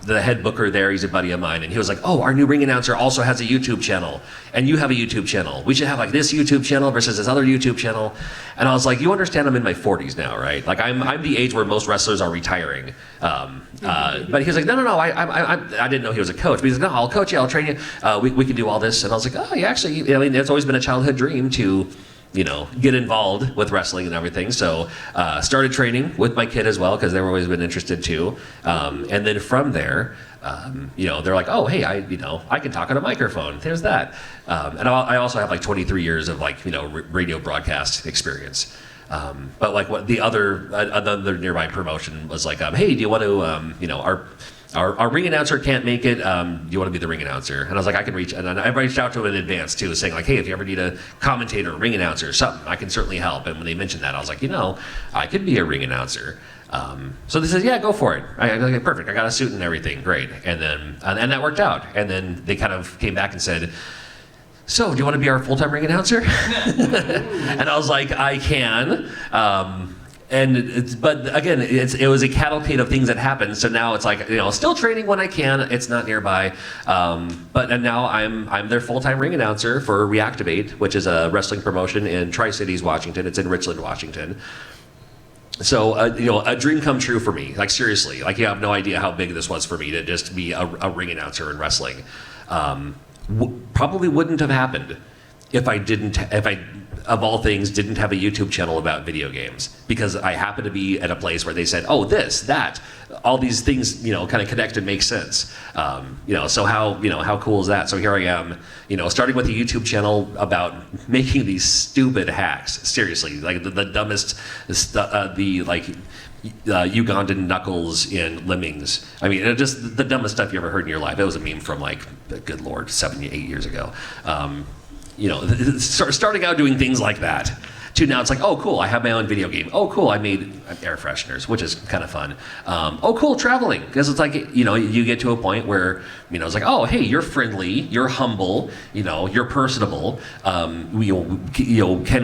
The head booker there, he's a buddy of mine, and he was like, "Oh, our new ring announcer also has a YouTube channel, and you have a YouTube channel. We should have like this YouTube channel versus this other YouTube channel." And I was like, "You understand? I'm in my 40s now, right? Like I'm the age where most wrestlers are retiring." But he was like, "No. I didn't know he was a coach. But he's like, "No, I'll coach you. I'll train you. We can do all this." And I was like, "Oh, yeah, actually, it's always been a childhood dream to." Get involved with wrestling and everything. So started training with my kid as well because they've always been interested too. And then from there, they're like, "Oh, hey, I can talk on a microphone. There's that." And I also have like 23 years of radio broadcast experience. But like what the other nearby promotion was like, "Hey, do you want to, our ring announcer can't make it. Do you want to be the ring announcer?" And I was like, I can reach. And I reached out to him in advance too, saying like, "Hey, if you ever need a commentator, ring announcer, or something, I can certainly help." And when they mentioned that, I was like, I could be a ring announcer. So they said, "Yeah, go for it." I was like, "Perfect. I got a suit and everything. Great." And then and that worked out. And then they kind of came back and said, "So, do you want to be our full-time ring announcer?" And I was like, "I can." but again, it was a cavalcade of things that happened. So now it's like, still training when I can. It's not nearby, and now I'm their full-time ring announcer for Reactivate, which is a wrestling promotion in Tri-Cities, Washington. It's in Richland, Washington. So a dream come true for me. Like seriously, like you have no idea how big this was for me to just be a ring announcer in wrestling. Probably wouldn't have happened if I of all things, didn't have a YouTube channel about video games, because I happened to be at a place where they said, oh, this, that, all these things, kind of connect and make sense. So how cool is that? So here I am, starting with a YouTube channel about making these stupid hacks. Seriously, like the dumbest, Ugandan knuckles in Lemmings. I mean, just the dumbest stuff you ever heard in your life. It was a meme from good Lord, 7, 8 years ago. Starting out doing things like that, to now it's like, oh cool, I have my own video game. Oh cool, I made air fresheners, which is kind of fun. Oh cool, traveling, because it's like, you get to a point where, it's like, oh hey, you're friendly, you're humble, you're personable. Can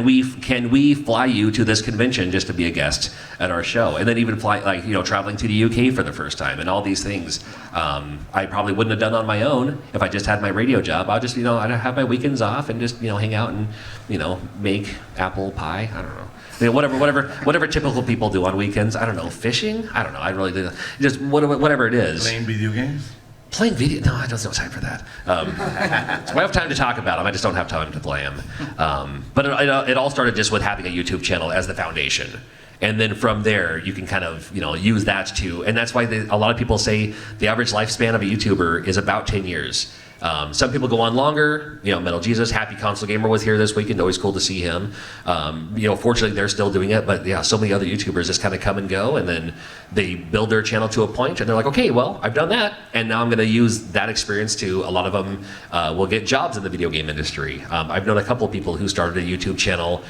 we fly you to this convention just to be a guest at our show, and then even fly, traveling to the UK for the first time, and all these things. I probably wouldn't have done on my own if I just had my radio job. I'd just, I'd have my weekends off and just, hang out and, make apple pie. I don't know. Whatever typical people do on weekends. I don't know. Fishing? I don't know. I really do. Just whatever it is. Playing video games? Playing video? No, I don't have time for that. So I have time to talk about them. I just don't have time to play them. But it all started just with having a YouTube channel as the foundation. And then from there, you can kind of, use that too. And that's why a lot of people say the average lifespan of a YouTuber is about 10 years. Some people go on longer. Metal Jesus, Happy Console Gamer was here this weekend. Always cool to see him. Fortunately, they're still doing it. But yeah, so many other YouTubers just kind of come and go. And then they build their channel to a point, and they're like, okay, well, I've done that. And now I'm going to use that experience to, a lot of them will get jobs in the video game industry. I've known a couple of people who started a YouTube channel.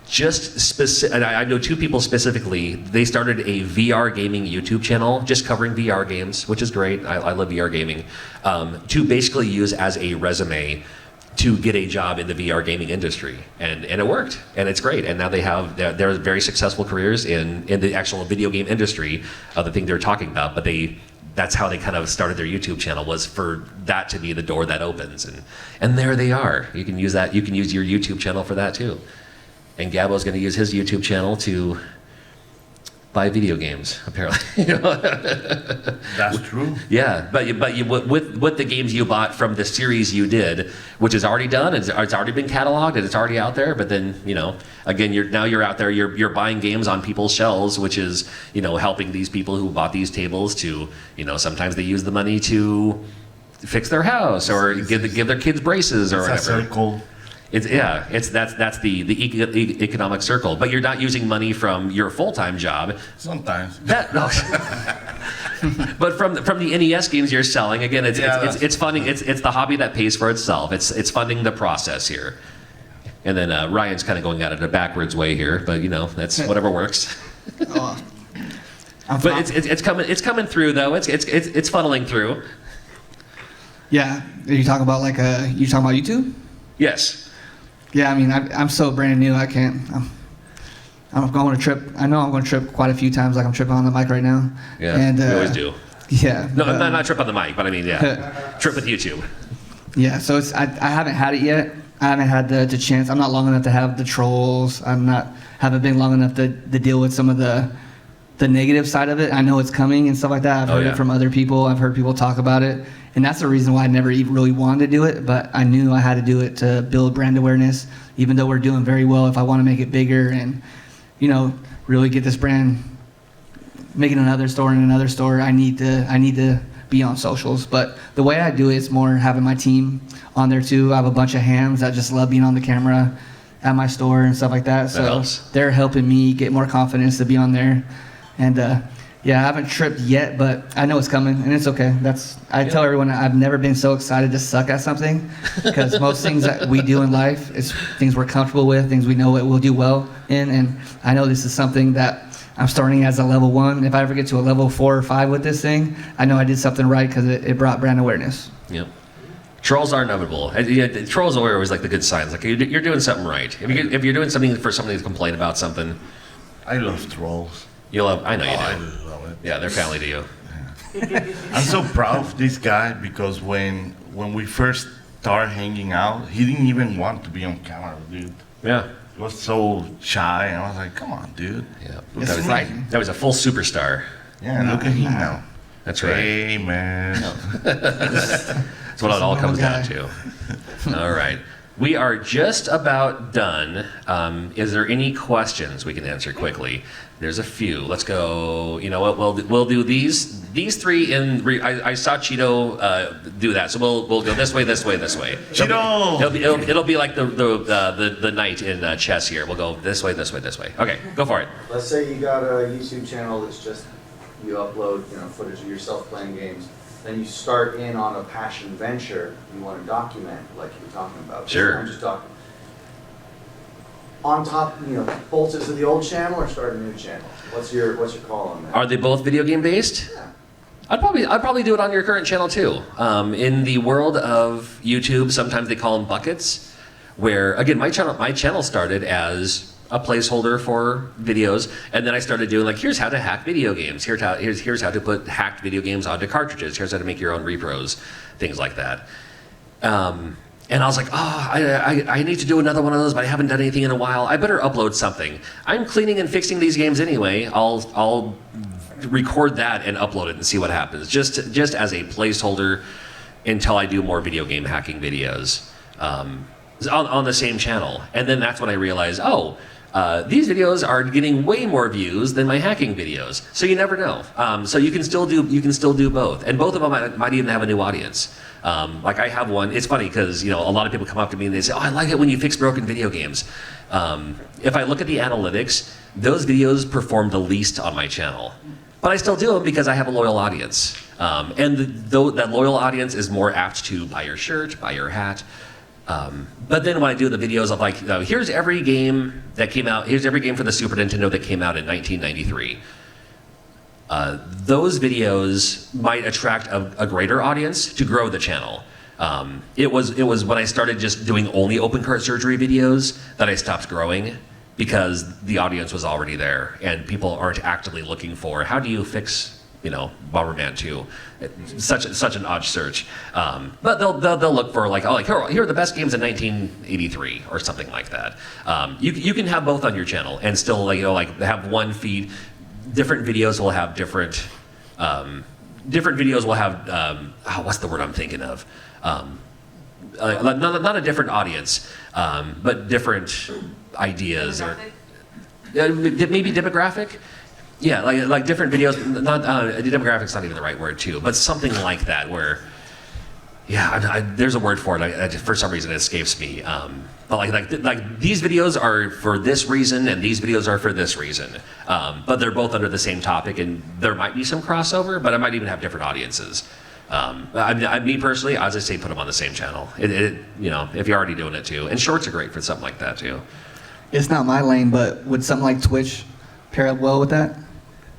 And I know 2 people specifically. They started a VR gaming YouTube channel, just covering VR games, which is great. I love VR gaming. To basically use as a resume to get a job in the VR gaming industry, and it worked, and it's great. And now they're very successful careers in the actual video game industry, the thing they're talking about. But that's how they kind of started their YouTube channel, was for that to be the door that opens, and there they are. You can use that. You can use your YouTube channel for that too. And Gabbo's going to use his YouTube channel to buy video games, apparently. That's true. Yeah, but with the games you bought from the series you did, which is already done, it's already been cataloged, and it's already out there. But then, again, you're out there, you're buying games on people's shelves, which is, helping these people who bought these tables to, sometimes they use the money to fix their house or give their kids braces or whatever. It's a circle. That's the economic circle, but you're not using money from your full-time job. Sometimes. But from the NES games you're selling, again, it's funding. It's the hobby that pays for itself. It's funding the process here. And then Ryan's kind of going at it a backwards way here, but that's whatever works. But it's coming through though. It's funneling through. Yeah, are you talking about you talking about YouTube? Yes. Yeah, I mean, I'm so brand new. I can't. I'm going to trip. I know I'm going to trip quite a few times. Like I'm tripping on the mic right now. Yeah, and, we always do. Yeah. No, not trip on the mic, but I mean, yeah, trip with YouTube. Yeah, so I haven't had it yet. I haven't had the chance. I'm not long enough to have the trolls. Haven't been long enough to deal with some of the negative side of it. I know it's coming and stuff like that. I've heard it from other people. I've heard people talk about it. And that's the reason why I never even really wanted to do it, but I knew I had to do it to build brand awareness, even though we're doing very well. If I want to make it bigger and, really get this brand, making another store and another store, I need to be on socials. But the way I do it is more having my team on there too. I have a bunch of hams that just love being on the camera at my store and stuff like that. So they're helping me get more confidence to be on there. And yeah, I haven't tripped yet, but I know it's coming, and it's okay. I tell everyone I've never been so excited to suck at something, because most things that we do in life is things we're comfortable with, things we know we'll do well in, and I know this is something that I'm starting as a level 1. If I ever get to a level 4 or 5 with this thing, I know I did something right because it brought brand awareness. Yep. Trolls are inevitable. Trolls are always like the good signs. Like you're doing something right. If you're doing something for somebody to complain about something, I love trolls. You love? I know you do. I love it. Yeah, they're family to you. I'm so proud of this guy because when we first started hanging out, he didn't even want to be on camera, dude. Yeah. He was so shy, and I was like, "Come on, dude." Yeah. It's That was, exciting. that was a full superstar. Yeah, look at him now. That's right. Hey, man. That's what it all comes down to. All right. We are just about done. Is there any questions we can answer quickly? There's a few. Let's go. You know what? We'll do these three in. I saw Cheeto do that, so we'll go this way, this way, this way. Cheeto! It'll be like the knight in chess here. We'll go this way, this way, this way. Okay, go for it. Let's say you got a YouTube channel that's just, you upload, footage of yourself playing games. Then you start in on a passion venture, you want to document, like you were talking about. Sure. I'm just talking. On top, bolt to the old channel or start a new channel? What's your call on that? Are they both video game based? Yeah. I'd probably do it on your current channel too. In the world of YouTube, sometimes they call them buckets, where again my channel started as a placeholder for videos, and then I started doing like, here's how to hack video games, here's how to put hacked video games onto cartridges, here's how to make your own repros, things like that. And I was like, I need to do another one of those, but I haven't done anything in a while. I better upload something. I'm cleaning and fixing these games anyway. I'll record that and upload it and see what happens, just as a placeholder until I do more video game hacking videos on the same channel. And then that's when I realized, these videos are getting way more views than my hacking videos. So you never know. So you can still do both, and both of them might even have a new audience. Like I have one. It's funny because a lot of people come up to me and they say, "Oh, I like it when you fix broken video games." If I look at the analytics, those videos perform the least on my channel, but I still do them because I have a loyal audience, and that loyal audience is more apt to buy your shirt, buy your hat. But then when I do the videos of like, here's every game that came out, here's every game for the Super Nintendo that came out in 1993. Those videos might attract a greater audience to grow the channel. It was when I started just doing only open heart surgery videos that I stopped growing, because the audience was already there and people aren't actively looking for, how do you fix Bomberman 2, such an odd search. But they'll look for like, here are the best games in 1983 or something like that. You can have both on your channel and still have one feed. Different videos will have different videos will have what's the word I'm thinking of? Not a different audience, but different ideas or maybe demographic. Yeah, like different videos. Not demographic's not even the right word too, but something like that. Where, there's a word for it. For some reason, it escapes me. But like these videos are for this reason, and these videos are for this reason. But they're both under the same topic, and there might be some crossover, but I might even have different audiences. Me personally, as I say, put them on the same channel. If you're already doing it too, and shorts are great for something like that too. It's not my lane, but would something like Twitch pair up well with that?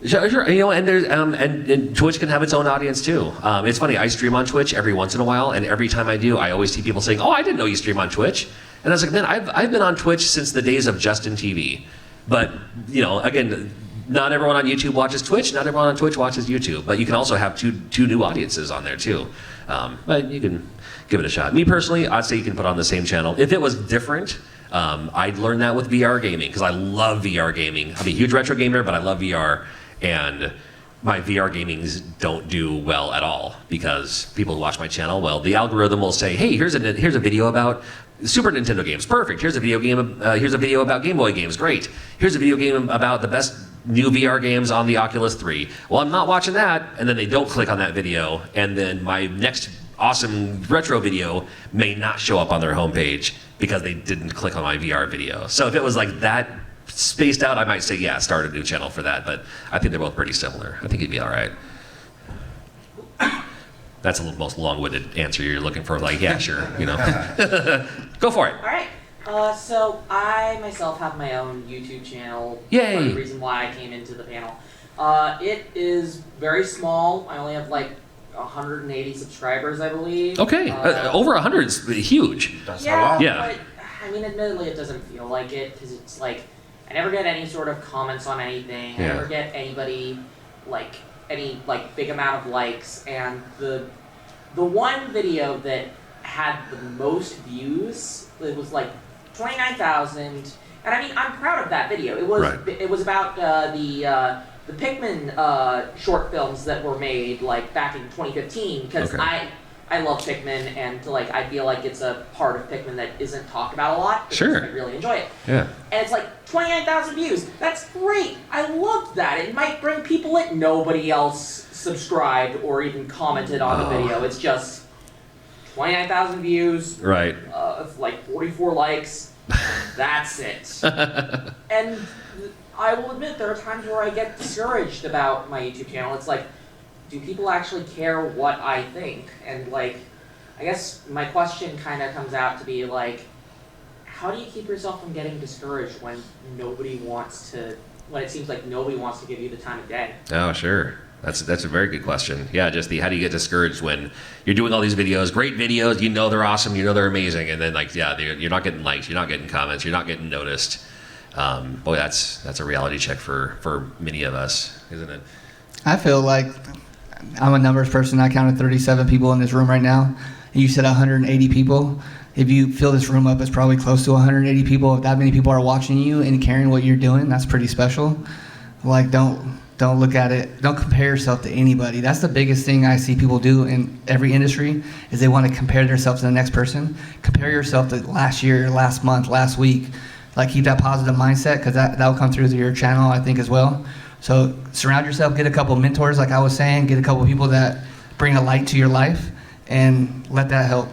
Sure. And there's and Twitch can have its own audience too. It's funny. I stream on Twitch every once in a while, and every time I do, I always see people saying, "Oh, I didn't know you stream on Twitch." And I was like, "Man, I've been on Twitch since the days of Justin TV." But again, not everyone on YouTube watches Twitch. Not everyone on Twitch watches YouTube. But you can also have two new audiences on there too. But you can give it a shot. Me personally, I'd say you can put on the same channel. If it was different, I'd learn that with VR gaming, because I love VR gaming. I'm a huge retro gamer, but I love VR. And my VR gamings don't do well at all, because people who watch my channel, the algorithm will say, "Hey, here's a video about Super Nintendo games, perfect. Here's a video game. Here's a video about Game Boy games, great. Here's a video game about the best new VR games on the Oculus 3. Well, I'm not watching that," and then they don't click on that video, and then my next awesome retro video may not show up on their homepage because they didn't click on my VR video. So if it was like that spaced out, I might say, start a new channel for that, but I think they're both pretty similar. I think it'd be all right. That's the most long-winded answer you're looking for. Like, yeah, sure, Go for it. All right. So I myself have my own YouTube channel. Yay! Part of the reason why I came into the panel. It is very small. I only have like 180 subscribers, I believe. Okay, over 100 is huge. That's a lot. Yeah. But I mean, admittedly, it doesn't feel like it, because it's like, I never get any sort of comments on anything. I Yeah. never get anybody like any like big amount of likes. And the one video that had the most views, it was like 29,000. And I mean, I'm proud of that video. It was Right. it was about the Pikmin short films that were made like back in 2015 because Okay. I love Pikmin and like I feel like it's a part of Pikmin that isn't talked about a lot. Because Sure. I really enjoy it. Yeah. And it's like 29,000 views. That's great. I loved that. It might bring people that nobody else subscribed or even commented on the video. It's just 29,000 views, Right. like 44 likes. That's it. And I will admit there are times where I get discouraged about my YouTube channel. It's like, do people actually care what I think? And like, I guess my question kind of comes out to be like, how do you keep yourself from getting discouraged when it seems like nobody wants to give you the time of day? Oh, sure. That's a very good question. Yeah, just how do you get discouraged when you're doing all these videos, great videos, you know they're awesome, you know they're amazing, and then like, yeah, you're not getting likes, you're not getting comments, you're not getting noticed. Boy, that's a reality check for many of us, isn't it? I feel like I'm a numbers person. I counted 37 people in this room right now. You said 180 people. If you fill this room up, it's probably close to 180 people. If that many people are watching you and caring what you're doing, that's pretty special. Like, don't look at it. Don't compare yourself to anybody. That's the biggest thing I see people do in every industry is they want to compare themselves to the next person. Compare yourself to last year, last month, last week. Like, keep that positive mindset because that'll come through your channel, I think, as well. So surround yourself, get a couple mentors, like I was saying, get a couple people that bring a light to your life and let that help.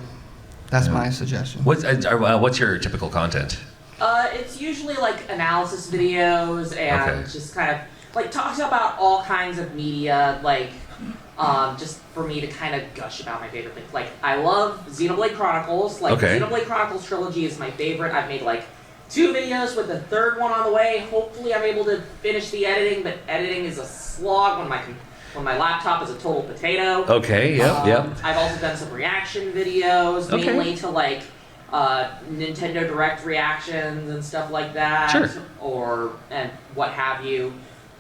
That's my suggestion. What's your typical content? It's usually like analysis videos and just kind of like talks about all kinds of media, like just for me to kind of gush about my favorite things. Like I love Xenoblade Chronicles. Like Xenoblade Chronicles trilogy is my favorite. I've made like 2 videos with the 3rd one on the way. Hopefully I'm able to finish the editing, but editing is a slog when my laptop is a total potato. Okay, yep. I've also done some reaction videos, mainly to like Nintendo Direct reactions and stuff like that, and what have you.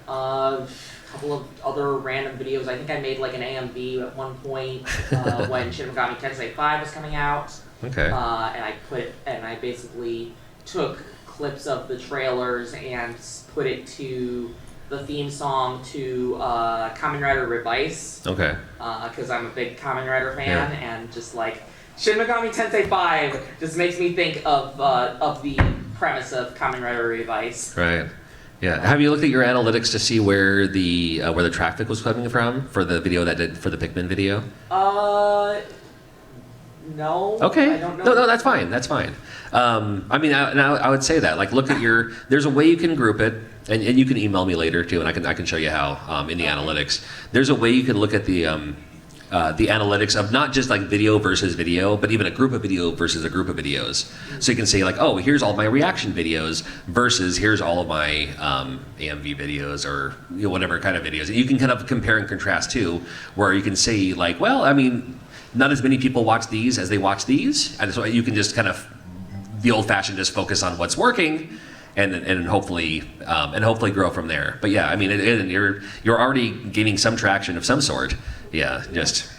A couple of other random videos. I think I made like an AMV at one point when Shin Megami Tensei 5 was coming out. Okay. And I basically took clips of the trailers and put it to the theme song to Kamen Rider Revice. Okay. Because I'm a big Kamen Rider fan, and just like Shin Megami Tensei 5 just makes me think of the premise of Kamen Rider Revice. Right. Yeah. Have you looked at your analytics to see where the traffic was coming from for the video that did for the Pikmin video? No. Okay. I don't know. No, that's fine. That's fine. I mean, I would say that. Like, look at your. There's a way you can group it, and you can email me later too, and I can show you how in the analytics. There's a way you can look at the analytics of not just like video versus video, but even a group of video versus a group of videos. So you can say like, oh, here's all my reaction videos versus here's all of my AMV videos or whatever kind of videos. And you can kind of compare and contrast too, where you can say like, well, I mean, not as many people watch these as they watch these, and so you can just kind of the old-fashioned just focus on what's working, and hopefully grow from there. But yeah, I mean, you're already gaining some traction of some sort. Yeah, just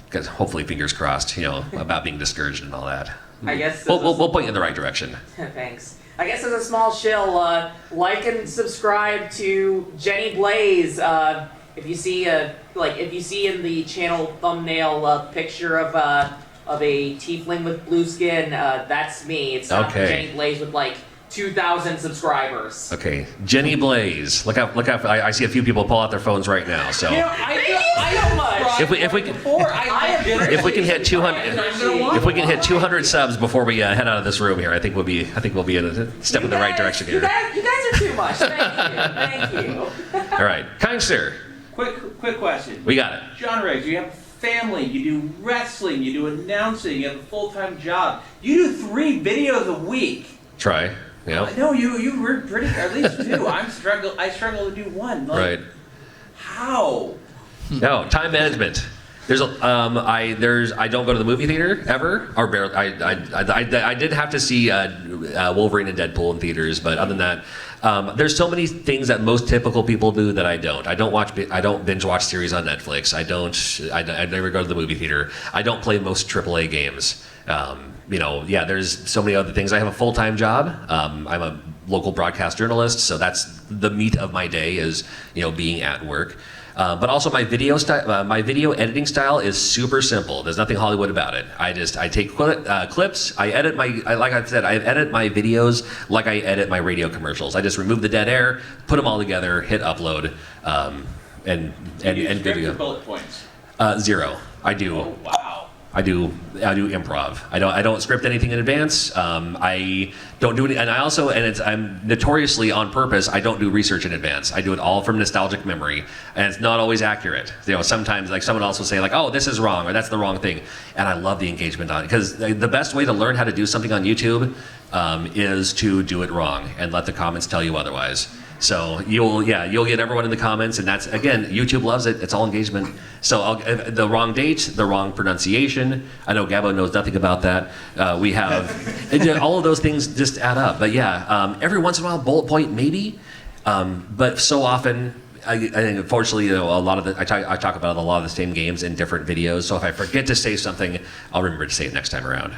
because hopefully fingers crossed, about being discouraged and all that. I guess we'll point you in the right direction. Thanks. I guess as a small shill, like and subscribe to Jenny Blaze. If you see in the channel thumbnail a picture of a tiefling with blue skin, that's me. It's Jenny Blaze with like 2,000 subscribers. Okay, Jenny Blaze. Look out! I see a few people pull out their phones right now. So if we can hit 200 subs before we head out of this room here, I think we'll be in a step in the right direction here. You guys are too much. Thank you. All right, kind sir. Quick question. We got it. John Riggs, you have a family, you do wrestling, you do announcing, you have a full-time job. You do 3 videos a week. Try. Yeah. No, you were pretty, at least 2. I struggle to do 1. Like, right. How? No, time management. There's I don't go to the movie theater ever, or barely. I did have to see Wolverine and Deadpool in theaters, but other than that, there's so many things that most typical people do that I don't. I don't binge watch series on Netflix. I never go to the movie theater. I don't play most AAA games. There's so many other things. I have a full-time job. I'm a local broadcast journalist, so that's the meat of my day is being at work. But also my video editing style is super simple. There's nothing Hollywood about it. I take clips. I edit like I said, I edit my videos like I edit my radio commercials. I just remove the dead air, put them all together, hit upload, and video. Bullet points. 0. I do. Oh, wow. I do improv. I don't script anything in advance. I don't do any, and I'm notoriously on purpose. I don't do research in advance. I do it all from nostalgic memory, and it's not always accurate. Sometimes like someone else will say like, "Oh, this is wrong," or "That's the wrong thing," and I love the engagement on it because the best way to learn how to do something on YouTube is to do it wrong and let the comments tell you otherwise. So you'll get everyone in the comments, and that's again, YouTube loves it. It's all engagement. So the wrong date, the wrong pronunciation. I know Gabbo knows nothing about that. We have all of those things just add up. But every once in a while, bullet point maybe, but so often. I think unfortunately, a lot of I talk about a lot of the same games in different videos. So if I forget to say something, I'll remember to say it next time around.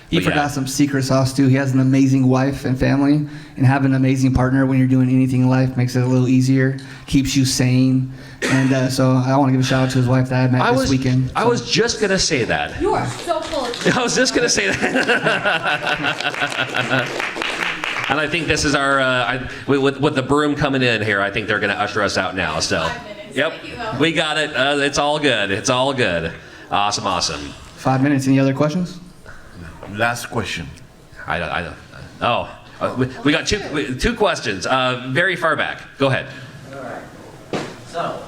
He forgot some secret sauce too. He has an amazing wife and family, and having an amazing partner when you're doing anything in life makes it a little easier, keeps you sane. And so I want to give a shout out to his wife that I met this weekend. I was just gonna say that. You are so full of shit. I was just gonna say that. And I think this is our with the broom coming in here. I think they're gonna usher us out now. So, 5 minutes. yep, Thank you, though. we got it. It's all good. It's all good. Awesome. 5 minutes. Any other questions? Last question. I don't. Oh, we got two questions. Very far back. Go ahead. All right. So,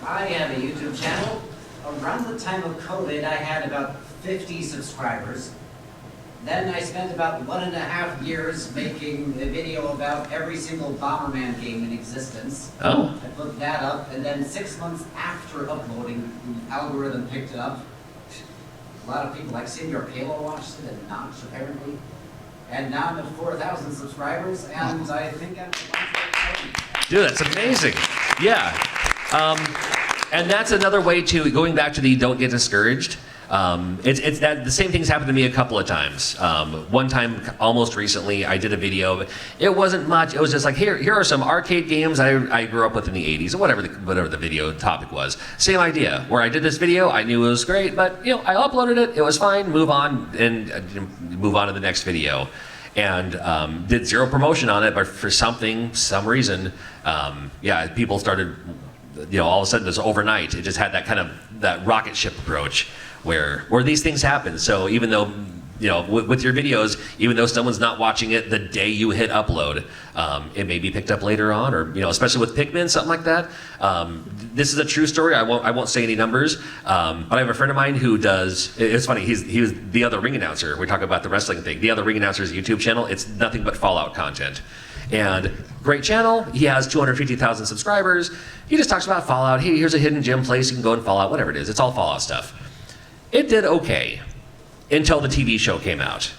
I have a YouTube channel. Around the time of COVID, I had about 50 subscribers. Then I spent about 1.5 years making a video about every single Bomberman game in existence. Oh. I put that up, and then 6 months after uploading, the algorithm picked it up. A lot of people, like Senior Halo, watched it, and Notch, apparently. And now I'm at 4,000 subscribers, and I think I'm... Dude, that's amazing. Yeah. And that's another way to, going back to the don't get discouraged, it's that the same thing's happened to me a couple of times. One time, almost recently, I did a video. It wasn't much. It was just like, here are some arcade games I grew up with in the 80s, or whatever the video topic was. Same idea, where I did this video, I knew it was great, but I uploaded it, it was fine, move on to the next video. And did zero promotion on it, but for some reason, people started, all of a sudden, this overnight, it just had that kind of, that rocket ship approach where these things happen. So even though, with your videos, even though someone's not watching it the day you hit upload, it may be picked up later on, or, especially with Pikmin, something like that. This is a true story. I won't say any numbers, but I have a friend of mine who does, it's funny, he was the other ring announcer. We talk about the wrestling thing. The other ring announcer's YouTube channel, it's nothing but Fallout content. And great channel, he has 250,000 subscribers. He just talks about Fallout. Hey, here's a hidden gem place, you can go in Fallout, whatever it is. It's all Fallout stuff. It did okay until the TV show came out,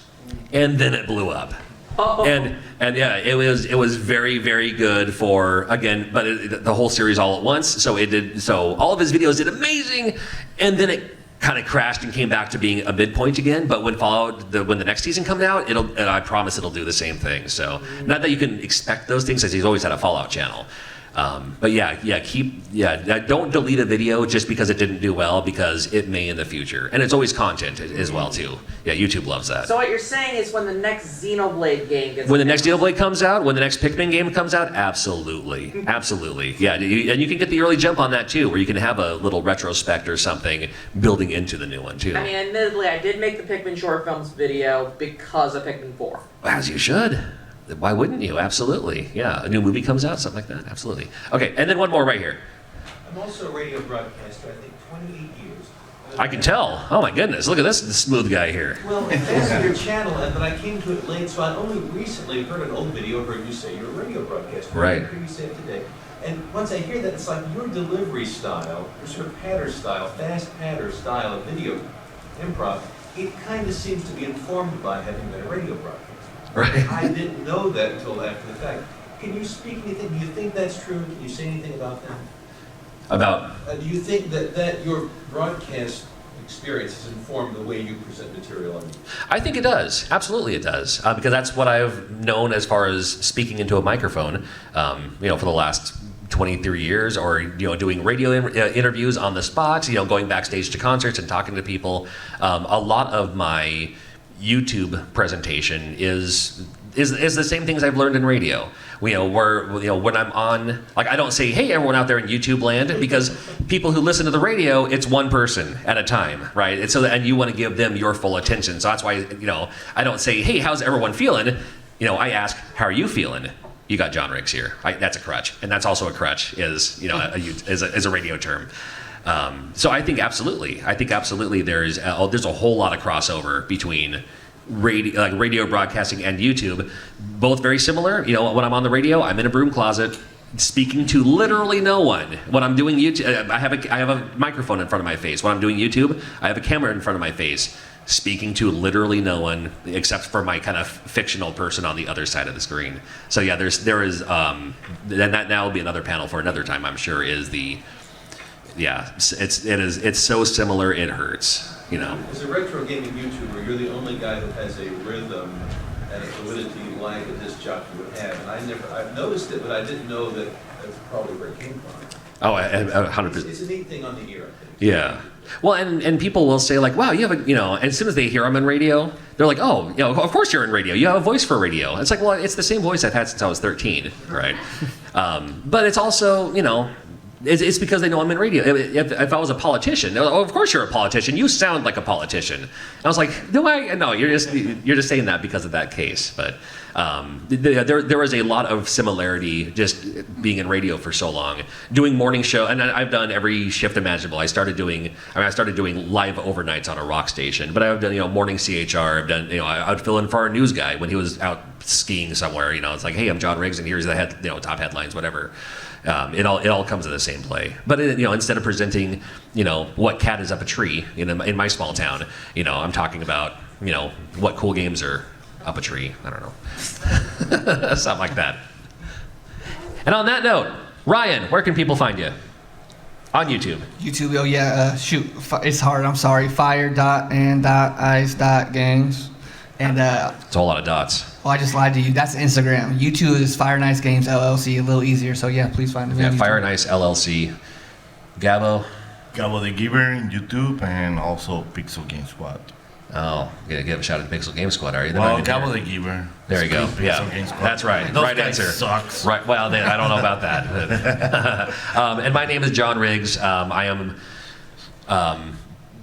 and then it blew up. Oh. And yeah, it was very, very good for, again, but the whole series all at once. So all of his videos did amazing, and then it kind of crashed and came back to being a midpoint again. But when when the next season comes out, I promise it'll do the same thing. So not that you can expect those things, as he's always had a Fallout channel. But don't delete a video just because it didn't do well, because it may in the future. And it's always content as well too. Yeah, YouTube loves that. So what you're saying is when the next Xenoblade game gets When the next Xenoblade comes out, when the next Pikmin game comes out, absolutely. Absolutely. Yeah, and you can get the early jump on that too, where you can have a little retrospect or something building into the new one too. I mean, admittedly, I did make the Pikmin short films video because of Pikmin 4. As you should. Why wouldn't you? Absolutely. Yeah, a new movie comes out, something like that. Absolutely. Okay, and then one more right here. I'm also a radio broadcaster, I think 28 years. I can tell. Oh my goodness, look at this smooth guy here. Well, that's your channel, but I came to it late, so I only recently heard an old video, heard you say you're a radio broadcaster. Right. I heard you say it today. And once I hear that, it's like your delivery style, your sort of patter style, fast patter style of video improv, it kind of seems to be informed by having been a radio broadcaster. Right. I didn't know that until after the fact. Can you speak anything? Do you think that's true? Can you say anything about that? About Do you think that your broadcast experience has informed the way you present material? I think it does. Absolutely, it does. Because that's what I've known as far as speaking into a microphone. For the last 23 years, or doing radio interviews on the spot. Going backstage to concerts and talking to people. A lot of my YouTube presentation is the same things I've learned in radio. When I'm on, I don't say, hey, everyone out there in YouTube land, because people who listen to the radio, it's one person at a time, right? And you want to give them your full attention. So that's why, I don't say, hey, how's everyone feeling? I ask, how are you feeling? You got John Riggs here. That's a crutch. And that's also a crutch is a radio term. So I think absolutely there's a whole lot of crossover between radio broadcasting and YouTube, both very similar. When I'm on the radio, I'm in a broom closet speaking to literally no one. When I'm doing YouTube, I have a microphone in front of my face. When I'm doing YouTube, I have a camera in front of my face, speaking to literally no one except for my kind of fictional person on the other side of the screen. So yeah, there is then that now will be another panel for another time, I'm sure, it's so similar it hurts. As a retro gaming YouTuber, you're the only guy that has a rhythm and a fluidity like a disc jockey would have. And I've noticed it, but I didn't know that that's probably where it came from. Oh, 100%. It's a neat thing on the ear, I think. Yeah. Well, and people will say wow, you have as soon as they hear I'm in radio, they're like, oh, of course you're in radio. You have a voice for radio. It's like, well, it's the same voice I've had since I was 13, right? But it's also, it's because they know I'm in radio. If I was a politician, they're like, oh, of course you're a politician. You sound like a politician. And I was like, do I? No, you're just saying that because of that case. But there was a lot of similarity just being in radio for so long, doing morning show, and I've done every shift imaginable. I started doing live overnights on a rock station, but I've done morning CHR. I've done I would fill in for our news guy when he was out skiing somewhere. It's like, hey, I'm John Riggs, and here's the top headlines, whatever. It all comes in the same play. But instead of presenting what cat is up a tree in my small town, I'm talking about what cool games are up a tree. I don't know. Something like that. And on that note, Ryan, where can people find you? On YouTube. YouTube, oh yeah, it's hard, I'm sorry. fire.and.ice.games. And it's a whole lot of dots. Oh, I just lied to you. That's Instagram. YouTube is Fire Nice Games LLC, a little easier. So yeah, please find me. Yeah, Fire Nice LLC. Gabbo. Gabbo the Giver in YouTube, and also Pixel Game Squad. Oh, yeah, give a shout out to Pixel Game Squad, are you? Well, Gabbo the Giver. There you go. Yeah, that's right. Those right guys answer. Sucks. Right. Well, I don't know about that. And my name is John Riggs.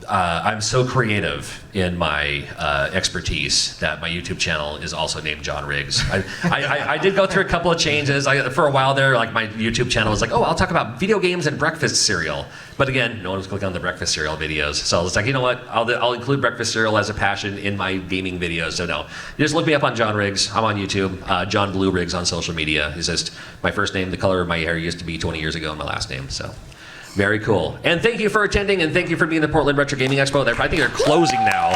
I'm so creative in my expertise that my YouTube channel is also named John Riggs. I did go through a couple of changes. For a while there, my YouTube channel was like, oh, I'll talk about video games and breakfast cereal. But again, no one was clicking on the breakfast cereal videos. So I was like, you know what? I'll include breakfast cereal as a passion in my gaming videos. So no, just look me up on John Riggs. I'm on YouTube. John Blue Riggs on social media. It's just my first name. The color of my hair used to be 20 years ago, and my last name. So. Very cool. And thank you for attending, and thank you for being the Portland Retro Gaming Expo. I think they're closing now.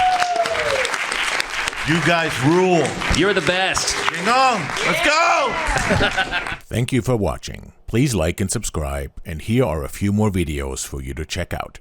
You guys rule. You're the best. Hang on. Let's go. Thank you for watching. Please like and subscribe, and here are a few more videos for you to check out.